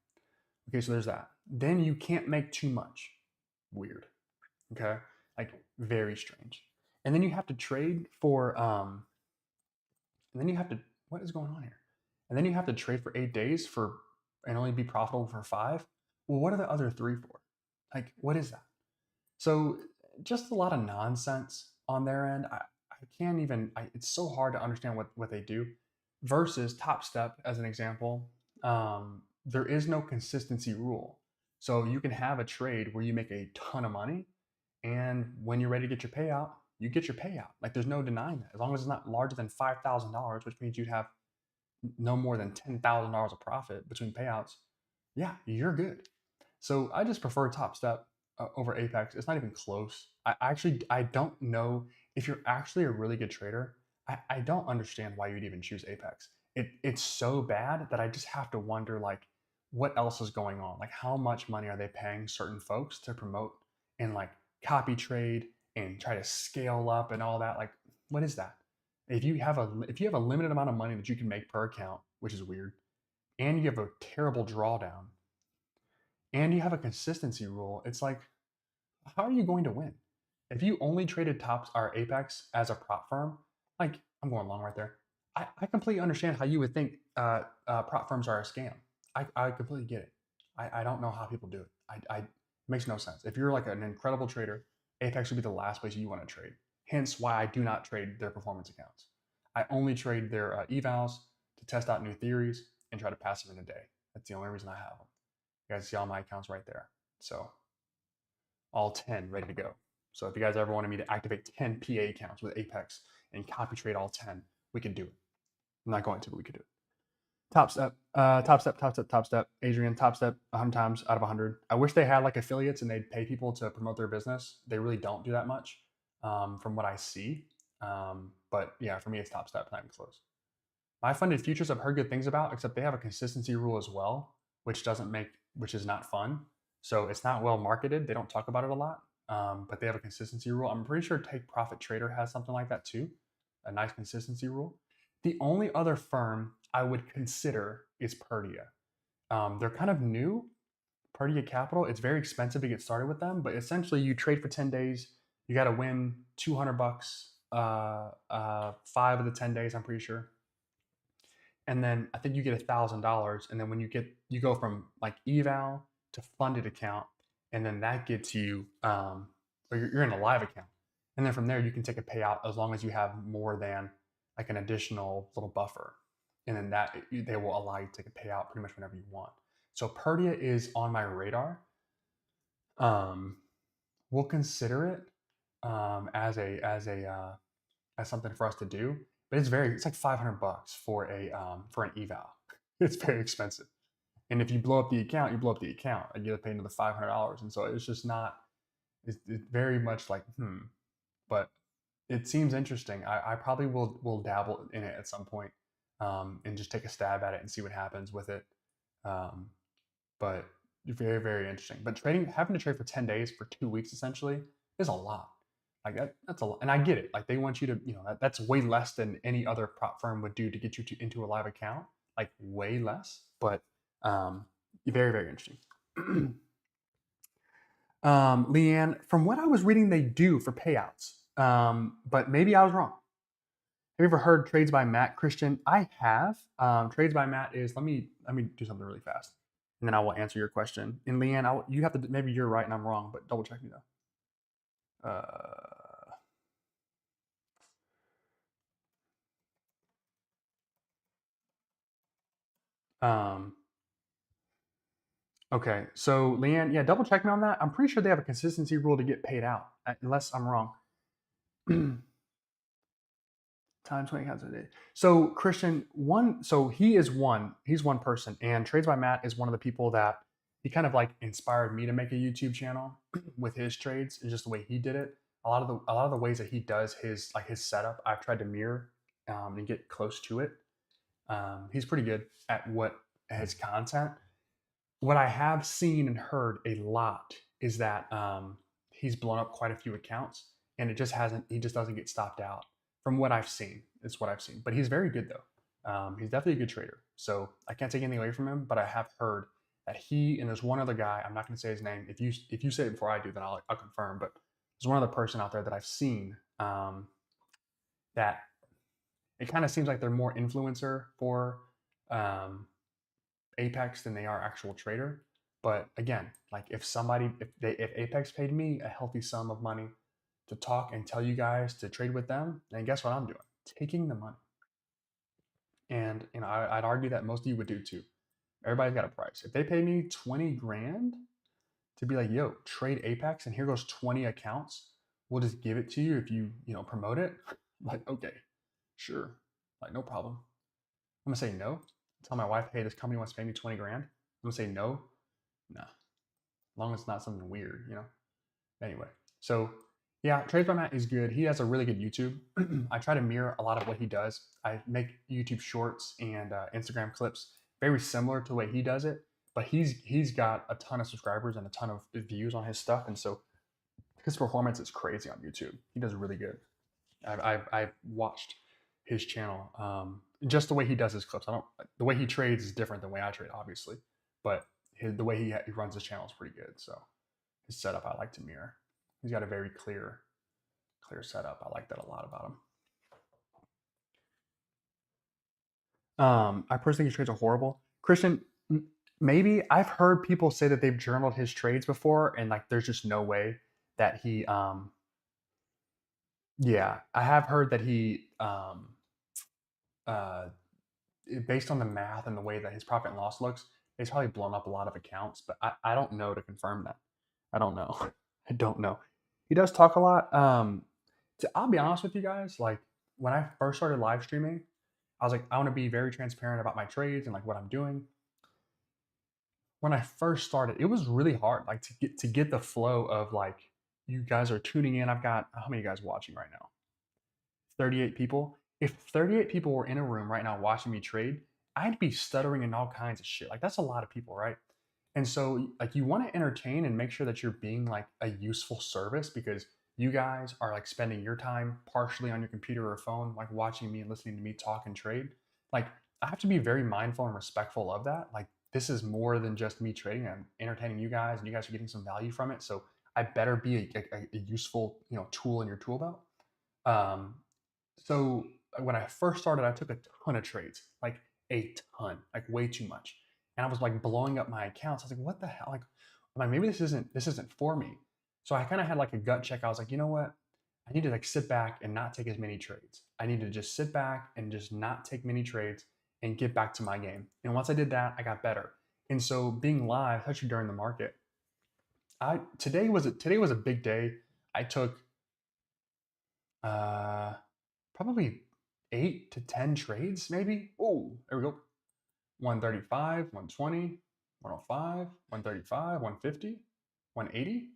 Okay, so there's that. Then you can't make too much. Weird. Okay, like very strange. And then you have to trade for and then you have to what is going on here? And then you have to trade for 8 days for and only be profitable for 5. Well, what are the other 3 for? Like, what is that? So just a lot of nonsense on their end. I can't even. It's so hard to understand what they do. Versus Top Step, as an example, there is no consistency rule. So you can have a trade where you make a ton of money, and when you're ready to get your payout, you get your payout. Like there's no denying that. As long as it's not larger than $5,000, which means you'd have no more than $10,000 of profit between payouts, yeah, you're good. So I just prefer Top Step over Apex. It's not even close. I don't know if you're actually a really good trader. I don't understand why you'd even choose Apex. It's so bad that I just have to wonder like what else is going on. Like how much money are they paying certain folks to promote and like copy trade and try to scale up and all that? Like what is that? If you have a limited amount of money that you can make per account, which is weird, and you have a terrible drawdown, and you have a consistency rule, it's like, how are you going to win? If you only traded tops or Apex as a prop firm, like I'm going long right there. I completely understand how you would think prop firms are a scam. I completely get it. I don't know how people do it. It makes no sense. If you're like an incredible trader, Apex would be the last place you want to trade. Hence why I do not trade their performance accounts. I only trade their evals to test out new theories and try to pass them in a day. That's the only reason I have them. You guys see all my accounts right there. So all 10 ready to go. So if you guys ever wanted me to activate 10 PA accounts with Apex and copy trade all 10, we can do it. I'm not going to, but we could do it. Top step, top step, top step, top step. Adrian, top step 100 times out of 100. I wish they had like affiliates and they'd pay people to promote their business. They really don't do that much from what I see. But yeah, for me, it's top step, not even close. My funded futures I've heard good things about, except they have a consistency rule as well, which is not fun. So it's not well marketed. They don't talk about it a lot, but they have a consistency rule. I'm pretty sure Take Profit Trader has something like that too, a nice consistency rule. The only other firm I would consider is Perdia. They're kind of new, Perdia Capital. It's very expensive to get started with them, but essentially you trade for 10 days. You got to win 200 bucks 5 of the 10 days, I'm pretty sure. And then I think you get $1,000. And then when you go from like eval to funded account, and then that gets you, or you're in a live account. And then from there, you can take a payout as long as you have more than like an additional little buffer. And then they will allow you to take a payout pretty much whenever you want. So Perdia is on my radar. We'll consider it as something for us to do, but it's like $500 for an eval. It's very expensive. And if you blow up the account, you blow up the account. I get to pay another $500, and so it's just not. It's very much like but it seems interesting. I probably will dabble in it at some point, and just take a stab at it and see what happens with it. Um, but very very interesting. But having to trade for 10 days for 2 weeks essentially is a lot. Like that's a lot, and I get it. Like they want you to, that's way less than any other prop firm would do to get you into a live account. Like way less, but um, very very interesting. Leanne, from what I was reading, they do for payouts, but maybe I was wrong. Have you ever heard Trades by Matt, Christian? I have. Trades by Matt is let me do something really fast, and then I will answer your question. And Leanne, you have to, maybe you're right and I'm wrong, but double check me though. Um, okay, so Leanne, yeah, double check me on that. I'm pretty sure they have a consistency rule to get paid out, unless I'm wrong. Times 20 counts a day. So Christian, he's one person, and Trades by Matt is one of the people that he kind of like inspired me to make a YouTube channel with his trades and just the way he did it. A lot of the ways that he does his setup, I've tried to mirror, and get close to it. He's pretty good at his content. What I have seen and heard a lot is that he's blown up quite a few accounts, and it just hasn't. He just doesn't get stopped out. From what I've seen, it's what I've seen. But he's very good though. He's definitely a good trader. So I can't take anything away from him. But I have heard that he and there's one other guy. I'm not going to say his name. If you say it before I do, then I'll confirm. But there's one other person out there that I've seen, that it kind of seems like they're more influencer for um, Apex than they are actual trader. But again, like if Apex paid me a healthy sum of money to talk and tell you guys to trade with them, then guess what I'm doing? Taking the money. And I'd argue that most of you would do too. Everybody's got a price. If they pay me 20 grand to be like, yo, trade Apex and here goes 20 accounts, we'll just give it to you if you promote it. Like, okay, sure. Like, no problem. I'm gonna say no. Tell my wife, hey, this company wants to pay me 20 grand. I'm gonna say no. Nah. As long as it's not something weird. Anyway, so yeah, Trades by Matt is good. He has a really good YouTube. I try to mirror a lot of what he does. I make YouTube shorts and Instagram clips very similar to the way he does it, but he's got a ton of subscribers and a ton of views on his stuff, and so his performance is crazy on YouTube. He does really good. I've watched his channel. Just the way he does his clips. The way he trades is different than the way I trade, obviously, but the way he runs his channel is pretty good. So his setup I like to mirror. He's got a very clear setup. I like that a lot about him. I personally think his trades are horrible. Christian, maybe I've heard people say that they've journaled his trades before, and like there's just no way that he. Yeah, I have heard that he uh, based on the math and the way that his profit and loss looks, he's probably blown up a lot of accounts, but I don't know to confirm that. I don't know. I don't know. He does talk a lot. I'll be honest with you guys. Like when I first started live streaming, I was like, I want to be very transparent about my trades and like what I'm doing. When I first started, it was really hard, like to get the flow of like you guys are tuning in. I've got how many guys watching right now? 38 people. If 38 people were in a room right now watching me trade, I'd be stuttering and all kinds of shit. Like that's a lot of people, right? And so like you want to entertain and make sure that you're being like a useful service because you guys are like spending your time partially on your computer or phone, like watching me and listening to me talk and trade. Like I have to be very mindful and respectful of that. Like this is more than just me trading. I'm entertaining you guys and you guys are getting some value from it. So I better be a useful, tool in your tool belt. Um, so when I first started, I took a ton of trades, like a ton, like way too much, and I was like blowing up my accounts. I was like, "What the hell?" Like, I'm like, maybe this isn't for me. So I kind of had like a gut check. I was like, you know what? I need to like sit back and not take as many trades. I need to just sit back and just not take many trades and get back to my game. And once I did that, I got better. And so being live, especially during the market, today was a big day. I took uh probably 8 to 10 trades, maybe. Oh, there we go. 135, 120, 105, 135, 150, 180,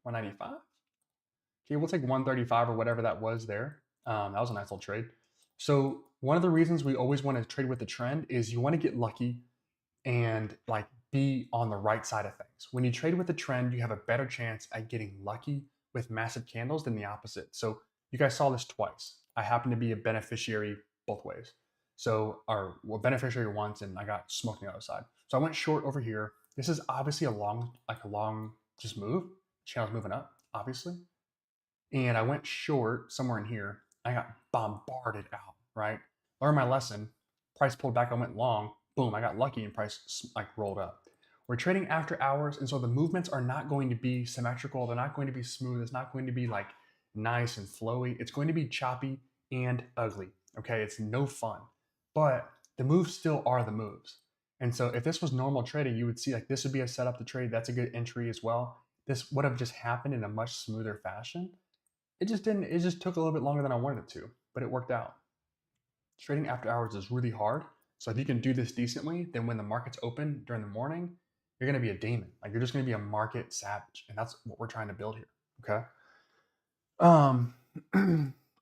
195. Okay, we'll take 135 or whatever that was there. That was a nice little trade. So one of the reasons we always want to trade with the trend is you want to get lucky and like be on the right side of things. When you trade with the trend, you have a better chance at getting lucky with massive candles than the opposite. So you guys saw this twice. I happen to be a beneficiary both ways. So, or well, beneficiary once, and I got smoked on the other side. So I went short over here. This is obviously a long just move. Channel's moving up, obviously. And I went short somewhere in here. I got bombarded out, right? Learned my lesson. Price pulled back. I went long. Boom, I got lucky and price like rolled up. We're trading after hours, and so the movements are not going to be symmetrical. They're not going to be smooth. It's not going to be like nice and flowy. It's going to be choppy and ugly. Okay, it's no fun. But the moves still are the moves. And so if this was normal trading, you would see like this would be a setup to trade. That's a good entry as well. This would have just happened in a much smoother fashion. It just didn't. It just took a little bit longer than I wanted it to, but it worked out. Trading after hours is really hard. So if you can do this decently, then when the market's open during the morning, you're going to be a demon. Like you're just going to be a market savage, and that's what we're trying to build here. Okay.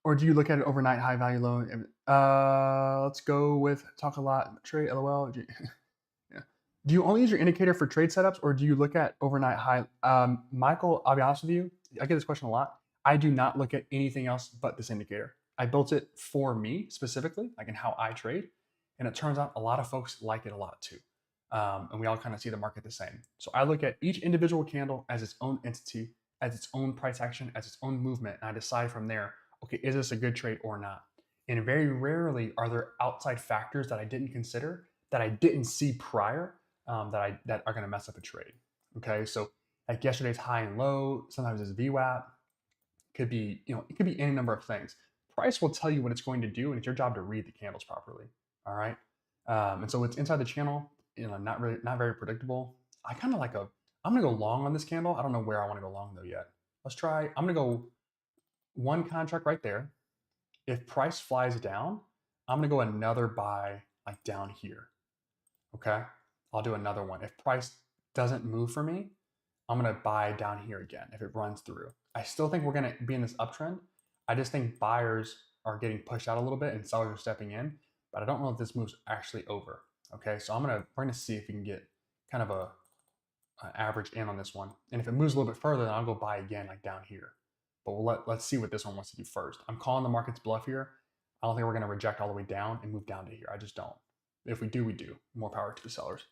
Or do you look at it overnight, high value, low? Let's go with talk a lot, trade, LOL. Yeah. Do you only use your indicator for trade setups, or do you look at overnight high? Michael, I'll be honest with you. I get this question a lot. I do not look at anything else but this indicator. I built it for me specifically, like in how I trade. And it turns out a lot of folks like it a lot too. And we all kind of see the market the same. So I look at each individual candle as its own entity, as its own price action, as its own movement. And I decide from there, okay, is this a good trade or not? And very rarely are there outside factors that I didn't consider, that I didn't see prior, that are going to mess up a trade. Okay, so like yesterday's high and low, sometimes it's VWAP, could be, it could be any number of things. Price will tell you what it's going to do, and it's your job to read the candles properly. All right. And so it's inside the channel, not very predictable. I kind of like I'm gonna go long on this candle. I don't know where I want to go long though yet. Let's try. I'm gonna go one contract right there. If price flies down, I'm gonna go another buy like down here. Okay. I'll do another one. If price doesn't move for me, I'm going to buy down here again if it runs through. I still think we're going to be in this uptrend. I just think buyers are getting pushed out a little bit and sellers are stepping in, but I don't know if this move's actually over. Okay, so we're going to see if we can get kind of an average in on this one. And if it moves a little bit further, then I'll go buy again like down here. But let's see what this one wants to do first. I'm calling the market's bluff here. I don't think we're going to reject all the way down and move down to here. I just don't. If we do, we do. More power to the sellers.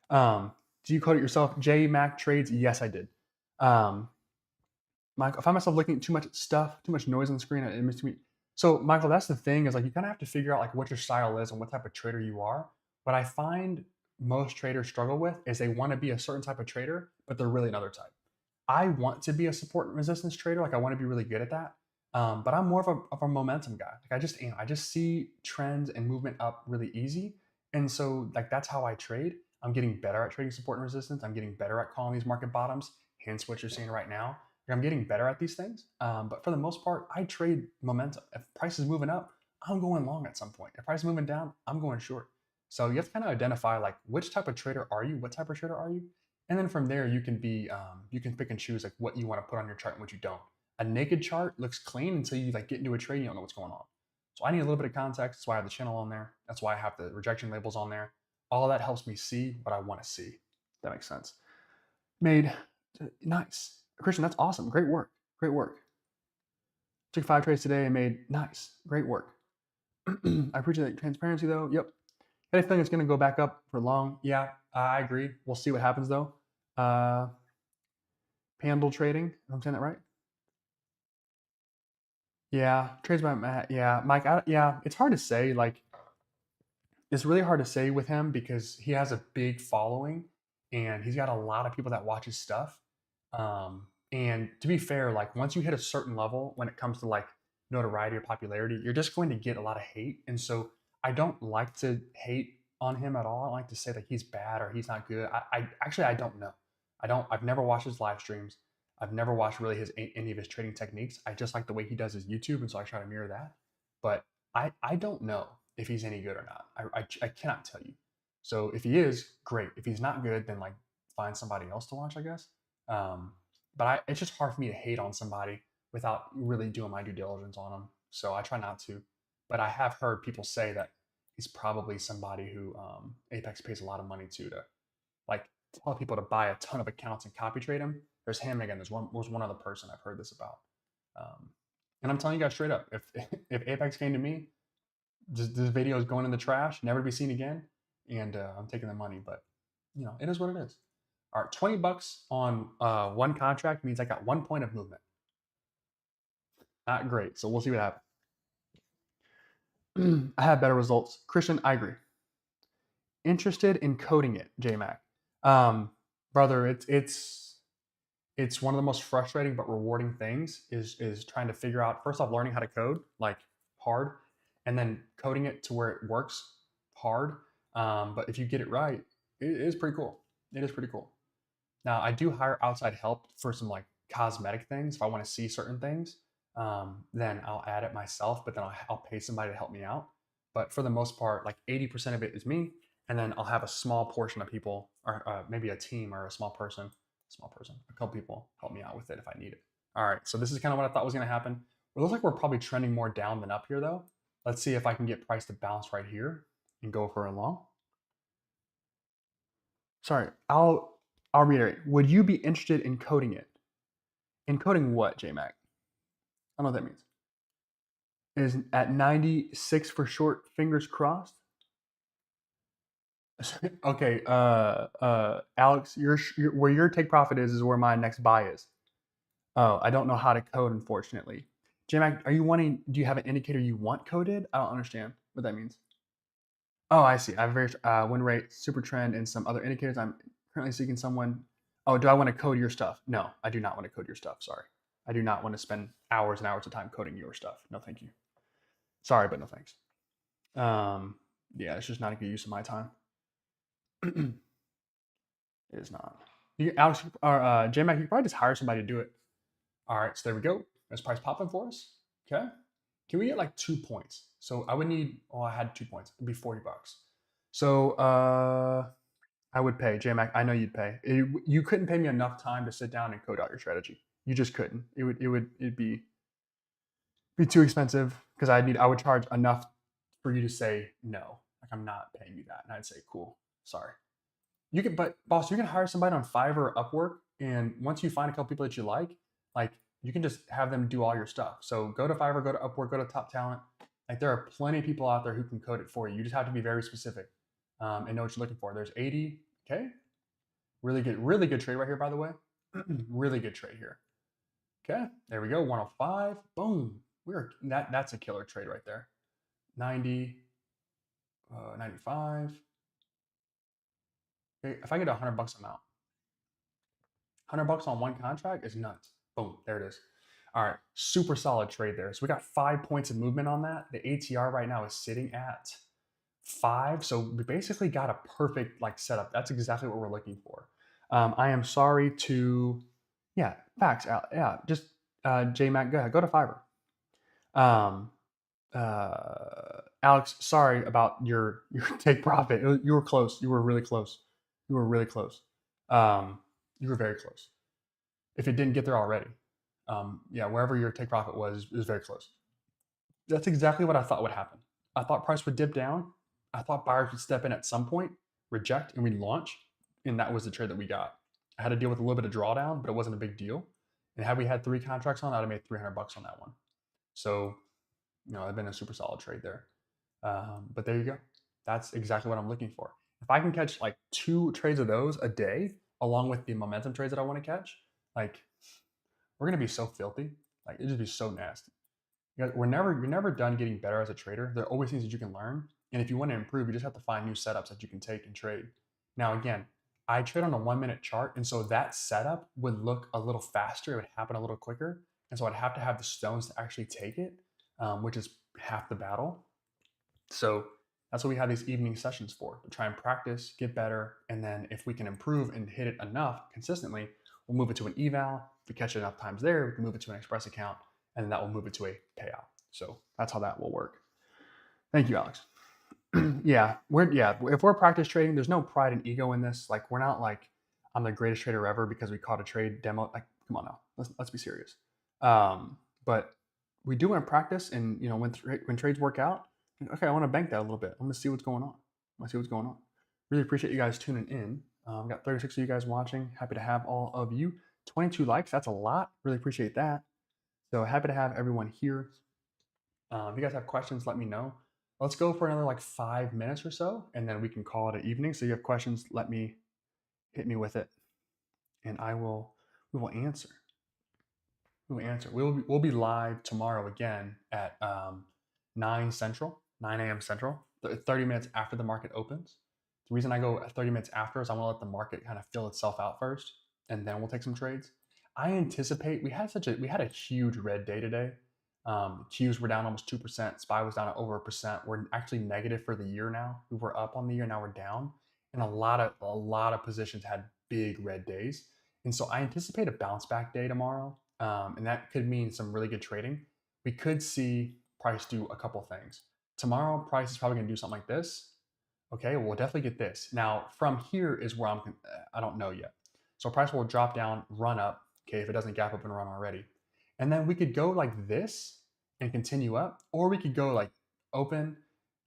Do you code it yourself? J Mac Trades? Yes, I did. Michael, I find myself looking at too much stuff, too much noise on the screen. It makes me. So, Michael, that's the thing is like you kind of have to figure out like what your style is and what type of trader you are. What I find most traders struggle with is they want to be a certain type of trader, but they're really another type. I want to be a support and resistance trader. Like I want to be really good at that. But I'm more of a momentum guy. Like I just see trends and movement up really easy. And so like that's how I trade. I'm getting better at trading support and resistance. I'm getting better at calling these market bottoms, hence what you're seeing right now. I'm getting better at these things. But for the most part, I trade momentum. If price is moving up, I'm going long at some point. If price is moving down, I'm going short. So you have to kind of identify like which type of trader are you? What type of trader are you? And then from there, you can you can pick and choose like what you want to put on your chart and what you don't. A naked chart looks clean until you like get into a trade, you don't know what's going on. So I need a little bit of context. That's why I have the channel on there. That's why I have the rejection labels on there. All that helps me see what I want to see. That makes sense. Made nice. Christian, that's awesome. Great work. Great work. Took 5 trades today and made nice. Great work. I appreciate the transparency though. Yep. I think it's going to go back up for long. Yeah, I agree. We'll see what happens though. Pandle trading. I'm saying that right? Yeah, trades by Matt. Yeah, Mike. Yeah, it's hard to say. Like, it's really hard to say with him because he has a big following and he's got a lot of people that watch his stuff. And to be fair, like once you hit a certain level when it comes to like notoriety or popularity, you're just going to get a lot of hate. And so I don't like to hate on him at all. I don't like to say that he's bad or he's not good. I actually I don't know. I've never watched his live streams. I've never watched really any of his trading techniques. I just like the way he does his YouTube, and so I try to mirror that. But I don't know. if he's any good or not. I cannot tell you. So if he is, great. If he's not good, then like find somebody else to watch, I guess. Um, but it's just hard for me to hate on somebody without really doing my due diligence on them. So I try not to. But I have heard people say that he's probably somebody who Apex pays a lot of money to like tell people to buy a ton of accounts and copy trade them. There's him again. There's one other person I've heard this about. Um, and I'm telling you guys straight up, if Apex came to me, just this video is going in the trash, never to be seen again, and I'm taking the money. But it is what it is. All right, $20 on one contract means I got 1 point of movement. Not great. So we'll see what happens. I have better results. Christian, I agree. Interested in coding it, JMac. Brother, it's one of the most frustrating but rewarding things is trying to figure out, first off, learning how to code like hard, and then coding it to where it works hard. But if you get it right, it is pretty cool. It is pretty cool. Now I do hire outside help for some like cosmetic things. If I want to see certain things, then I'll add it myself. But then I'll pay somebody to help me out. But for the most part, like 80% of it is me, and then I'll have a small portion of people, or maybe a team or a small person, a couple people help me out with it if I need it. All right, so this is kind of what I thought was going to happen. It looks like we're probably trending more down than up here, though. Let's see if I can get price to bounce right here and go for a long. Sorry, I'll reiterate. Would you be interested in coding it? In coding what, JMac? I don't know what that means. Is at 96 for short, fingers crossed? Okay, Alex, where your take profit is where my next buy is. Oh, I don't know how to code, unfortunately. JMac, do you have an indicator you want coded? I don't understand what that means. Oh, I see. I have a very win rate, super trend, and some other indicators. I'm currently seeking someone. Oh, do I want to code your stuff? No, I do not want to code your stuff. Sorry. I do not want to spend hours and hours of time coding your stuff. No, thank you. Sorry, but no thanks. Yeah, it's just not a good use of my time. It is not. Alex or JMac, you could probably just hire somebody to do it. All right, so there we go. There's price popping for us. Okay. Can we get like 2 points? So I would need, I had 2 points. It'd be $40. So I would pay. JMac, I know you'd pay. You couldn't pay me enough time to sit down and code out your strategy. You just couldn't. It'd be too expensive because I would charge enough for you to say no. Like, I'm not paying you that. And I'd say, cool, sorry. But boss, you can hire somebody on Fiverr or Upwork, and once you find a couple people that you like you can just have them do all your stuff. So go to Fiverr, go to Upwork, go to Top Talent. Like, there are plenty of people out there who can code it for you. You just have to be very specific and know what you're looking for. There's 80. Okay, really good trade right here, by the way. Really good trade here. Okay, there we go. 105. Boom. That's a killer trade right there. 90, 95. Okay, if I get $100, I'm out. $100 on one contract is nuts. Boom, there it is. All right, super solid trade there. So we got 5 points of movement on that. The ATR right now is sitting at 5. So we basically got a perfect setup. That's exactly what we're looking for. I am sorry to, yeah, facts. Yeah, just JMac, go ahead, go to Fiverr. Alex, sorry about your take profit. You were close. You were really close. You were really close. You were very close. If it didn't get there already, yeah, wherever your take profit was very close. That's exactly what I thought would happen. I thought price would dip down. I thought buyers would step in at some point, reject, and we'd launch. And that was the trade that we got. I had to deal with a little bit of drawdown, but it wasn't a big deal. And had we had 3 contracts on, I'd have made $300 on that one. So, it'd been a super solid trade there. But there you go. That's exactly what I'm looking for. If I can catch 2 trades of those a day, along with the momentum trades that I want to catch, we're gonna be so filthy. It'd just be so nasty. You're never done getting better as a trader. There are always things that you can learn. And if you want to improve, you just have to find new setups that you can take and trade. Now, again, I trade on a 1-minute chart. And so that setup would look a little faster. It would happen a little quicker. And so I'd have to have the stones to actually take it, which is half the battle. So that's what we have these evening sessions for, to try and practice, get better. And then if we can improve and hit it enough consistently, we'll move it to an eval. If we catch it enough times there, we can move it to an express account, and then that will move it to a payout. So that's how that will work. Thank you, Alex. Yeah, if we're practice trading, there's no pride and ego in this. Like we're not like I'm the greatest trader ever because we caught a trade demo. Like, come on now, let's be serious. But we do in practice, and when trades work out, okay, I want to bank that a little bit. I'm gonna see what's going on. I want to see what's going on. Really appreciate you guys tuning in. Got 36 of you guys watching. Happy to have all of you. 22 likes, that's a lot. Really appreciate that. So happy to have everyone here. If you guys have questions, let me know. Let's go for another like 5 minutes or so, and then we can call it an evening. So you have questions, hit me with it, and we will answer. We'll answer. We'll be live tomorrow again at 9 Central, 9 a.m. Central, 30 minutes after the market opens. The reason I go 30 minutes after is I want to let the market kind of fill itself out first, and then we'll take some trades. I anticipate we had a huge red day today. Qs were down almost 2%. SPY was down over 1%. We're actually negative for the year now. We were up on the year, now we're down, and a lot of positions had big red days. And so I anticipate a bounce back day tomorrow, and that could mean some really good trading. We could see price do a couple things. Tomorrow, price is probably going to do something like this. Okay, we'll definitely get this. Now, from here is where I don't know yet. So price will drop down, run up. Okay, if it doesn't gap up and run already, and then we could go like this and continue up, or we could go like open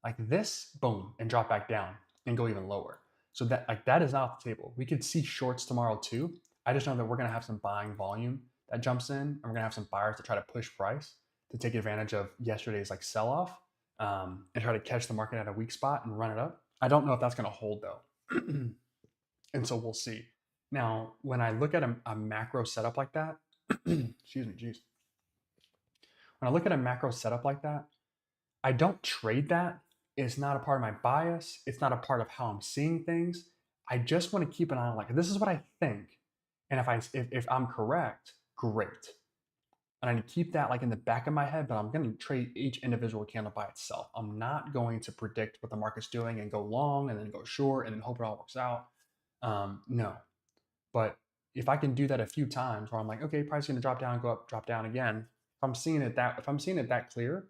like this, boom, and drop back down and go even lower. So that is not off the table. We could see shorts tomorrow too. I just know that we're going to have some buying volume that jumps in, and we're going to have some buyers to try to push price to take advantage of yesterday's like sell off, and try to catch the market at a weak spot and run it up. I don't know if that's going to hold though, and so we'll see. Now, when I look at a macro setup like that, excuse me, geez. When I look at a macro setup like that, I don't trade that. It's not a part of my bias. It's not a part of how I'm seeing things. I just want to keep an eye on like this is what I think, and if I'm correct, great. And I need to keep that like in the back of my head. But I'm going to trade each individual candle by itself. I'm not going to predict what the market's doing and go long and then go short and then hope it all works out. No, but if I can do that a few times where I'm like, okay, price is going to drop down, go up, drop down again. If I'm seeing it that clear,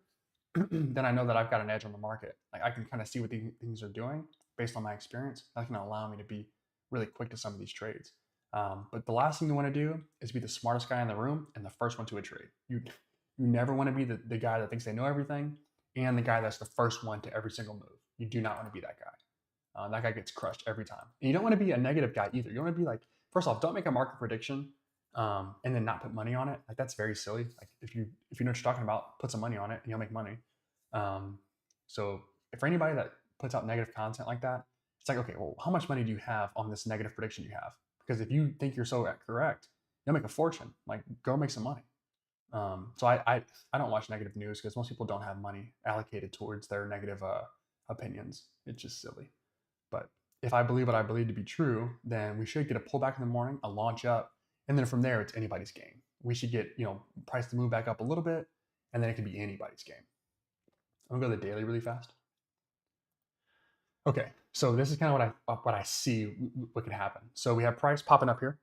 then I know that I've got an edge on the market. Like I can kind of see what these things are doing based on my experience. That can allow me to be really quick to some of these trades. But the last thing you want to do is be the smartest guy in the room and the first one to a trade. You never want to be the guy that thinks they know everything and the guy that's the first one to every single move. You do not want to be that guy. That guy gets crushed every time. And you don't want to be a negative guy either. You don't want to be like, first off, don't make a market prediction and then not put money on it. Like that's very silly. Like if you know what you're talking about, put some money on it and you'll make money. So for anybody that puts out negative content like that, it's like, okay, well, how much money do you have on this negative prediction you have? Because if you think you're so correct, you'll make a fortune. Like go make some money. So I don't watch negative news because most people don't have money allocated towards their negative opinions. It's just silly. But if I believe what I believe to be true, then we should get a pullback in the morning, a launch up, and then from there it's anybody's game. We should get price to move back up a little bit, and then it can be anybody's game. I'm gonna go to the daily really fast. Okay, so this is kind of what I see what could happen. So we have price popping up here.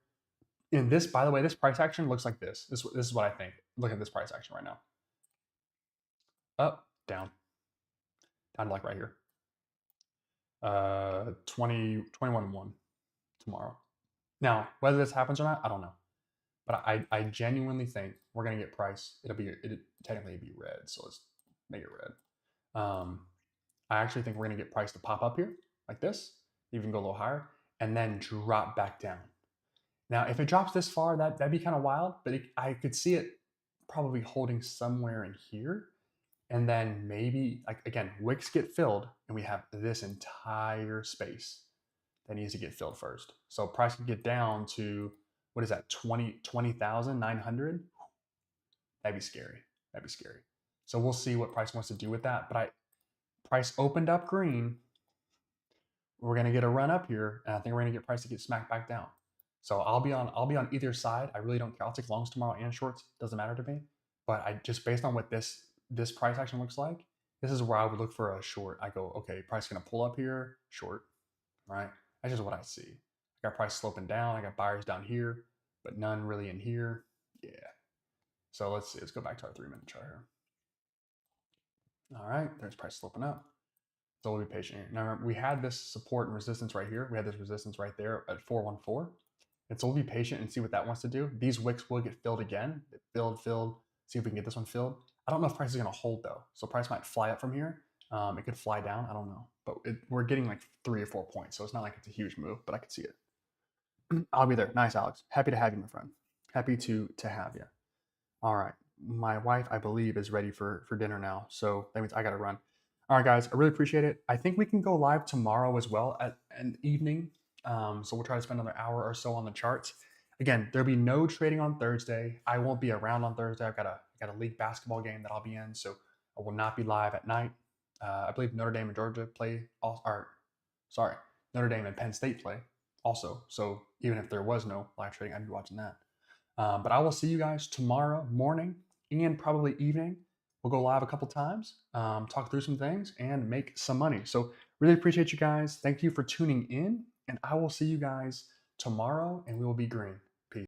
And this, by the way, this price action looks like this. This is what I think. Look at this price action right now. Up, down to like right here. 21-1 tomorrow. Now, whether this happens or not, I don't know. But I genuinely think we're gonna get price. It'll technically be red, so let's make it red. I actually think we're gonna get price to pop up here like this, even go a little higher, and then drop back down. Now, if it drops this far, that'd be kind of wild, but I could see it probably holding somewhere in here, and then maybe like again, wicks get filled, and we have this entire space that needs to get filled first. So price could get down to what is that 20,900? That'd be scary. That'd be scary. So we'll see what price wants to do with that. But price opened up green. We're gonna get a run up here, and I think we're gonna get price to get smacked back down. So I'll be on either side. I really don't care. I'll take longs tomorrow and shorts. Doesn't matter to me. But I just based on what this price action looks like, this is where I would look for a short. I go, okay, price gonna pull up here, short, right? That's just what I see. I got price sloping down. I got buyers down here, but none really in here. Yeah. So let's see. Let's go back to our 3-minute chart here. All right, there's price sloping up. So we'll be patient here. Now remember, we had this support and resistance right here. We had this resistance right there at 414. And so we'll be patient and see what that wants to do. These wicks will get filled again. Filled. See if we can get this one filled. I don't know if price is going to hold though. So price might fly up from here. It could fly down. I don't know. But we're getting like 3 or 4 points. So it's not like it's a huge move, but I could see it. I'll be there. Nice, Alex. Happy to have you, my friend. Happy to have you. All right. My wife, I believe, is ready for dinner now. So that means I got to run. All right, guys. I really appreciate it. I think we can go live tomorrow as well at an evening. So we'll try to spend another hour or so on the charts. Again, there'll be no trading on Thursday. I won't be around on Thursday. I've got a league basketball game that I'll be in, so I will not be live at night. I believe Notre Dame and Georgia play. Notre Dame and Penn State play also. So even if there was no live trading, I'd be watching that. But I will see you guys tomorrow morning and probably evening. We'll go live a couple times, talk through some things, and make some money. So really appreciate you guys. Thank you for tuning in, and I will see you guys tomorrow, and we will be green.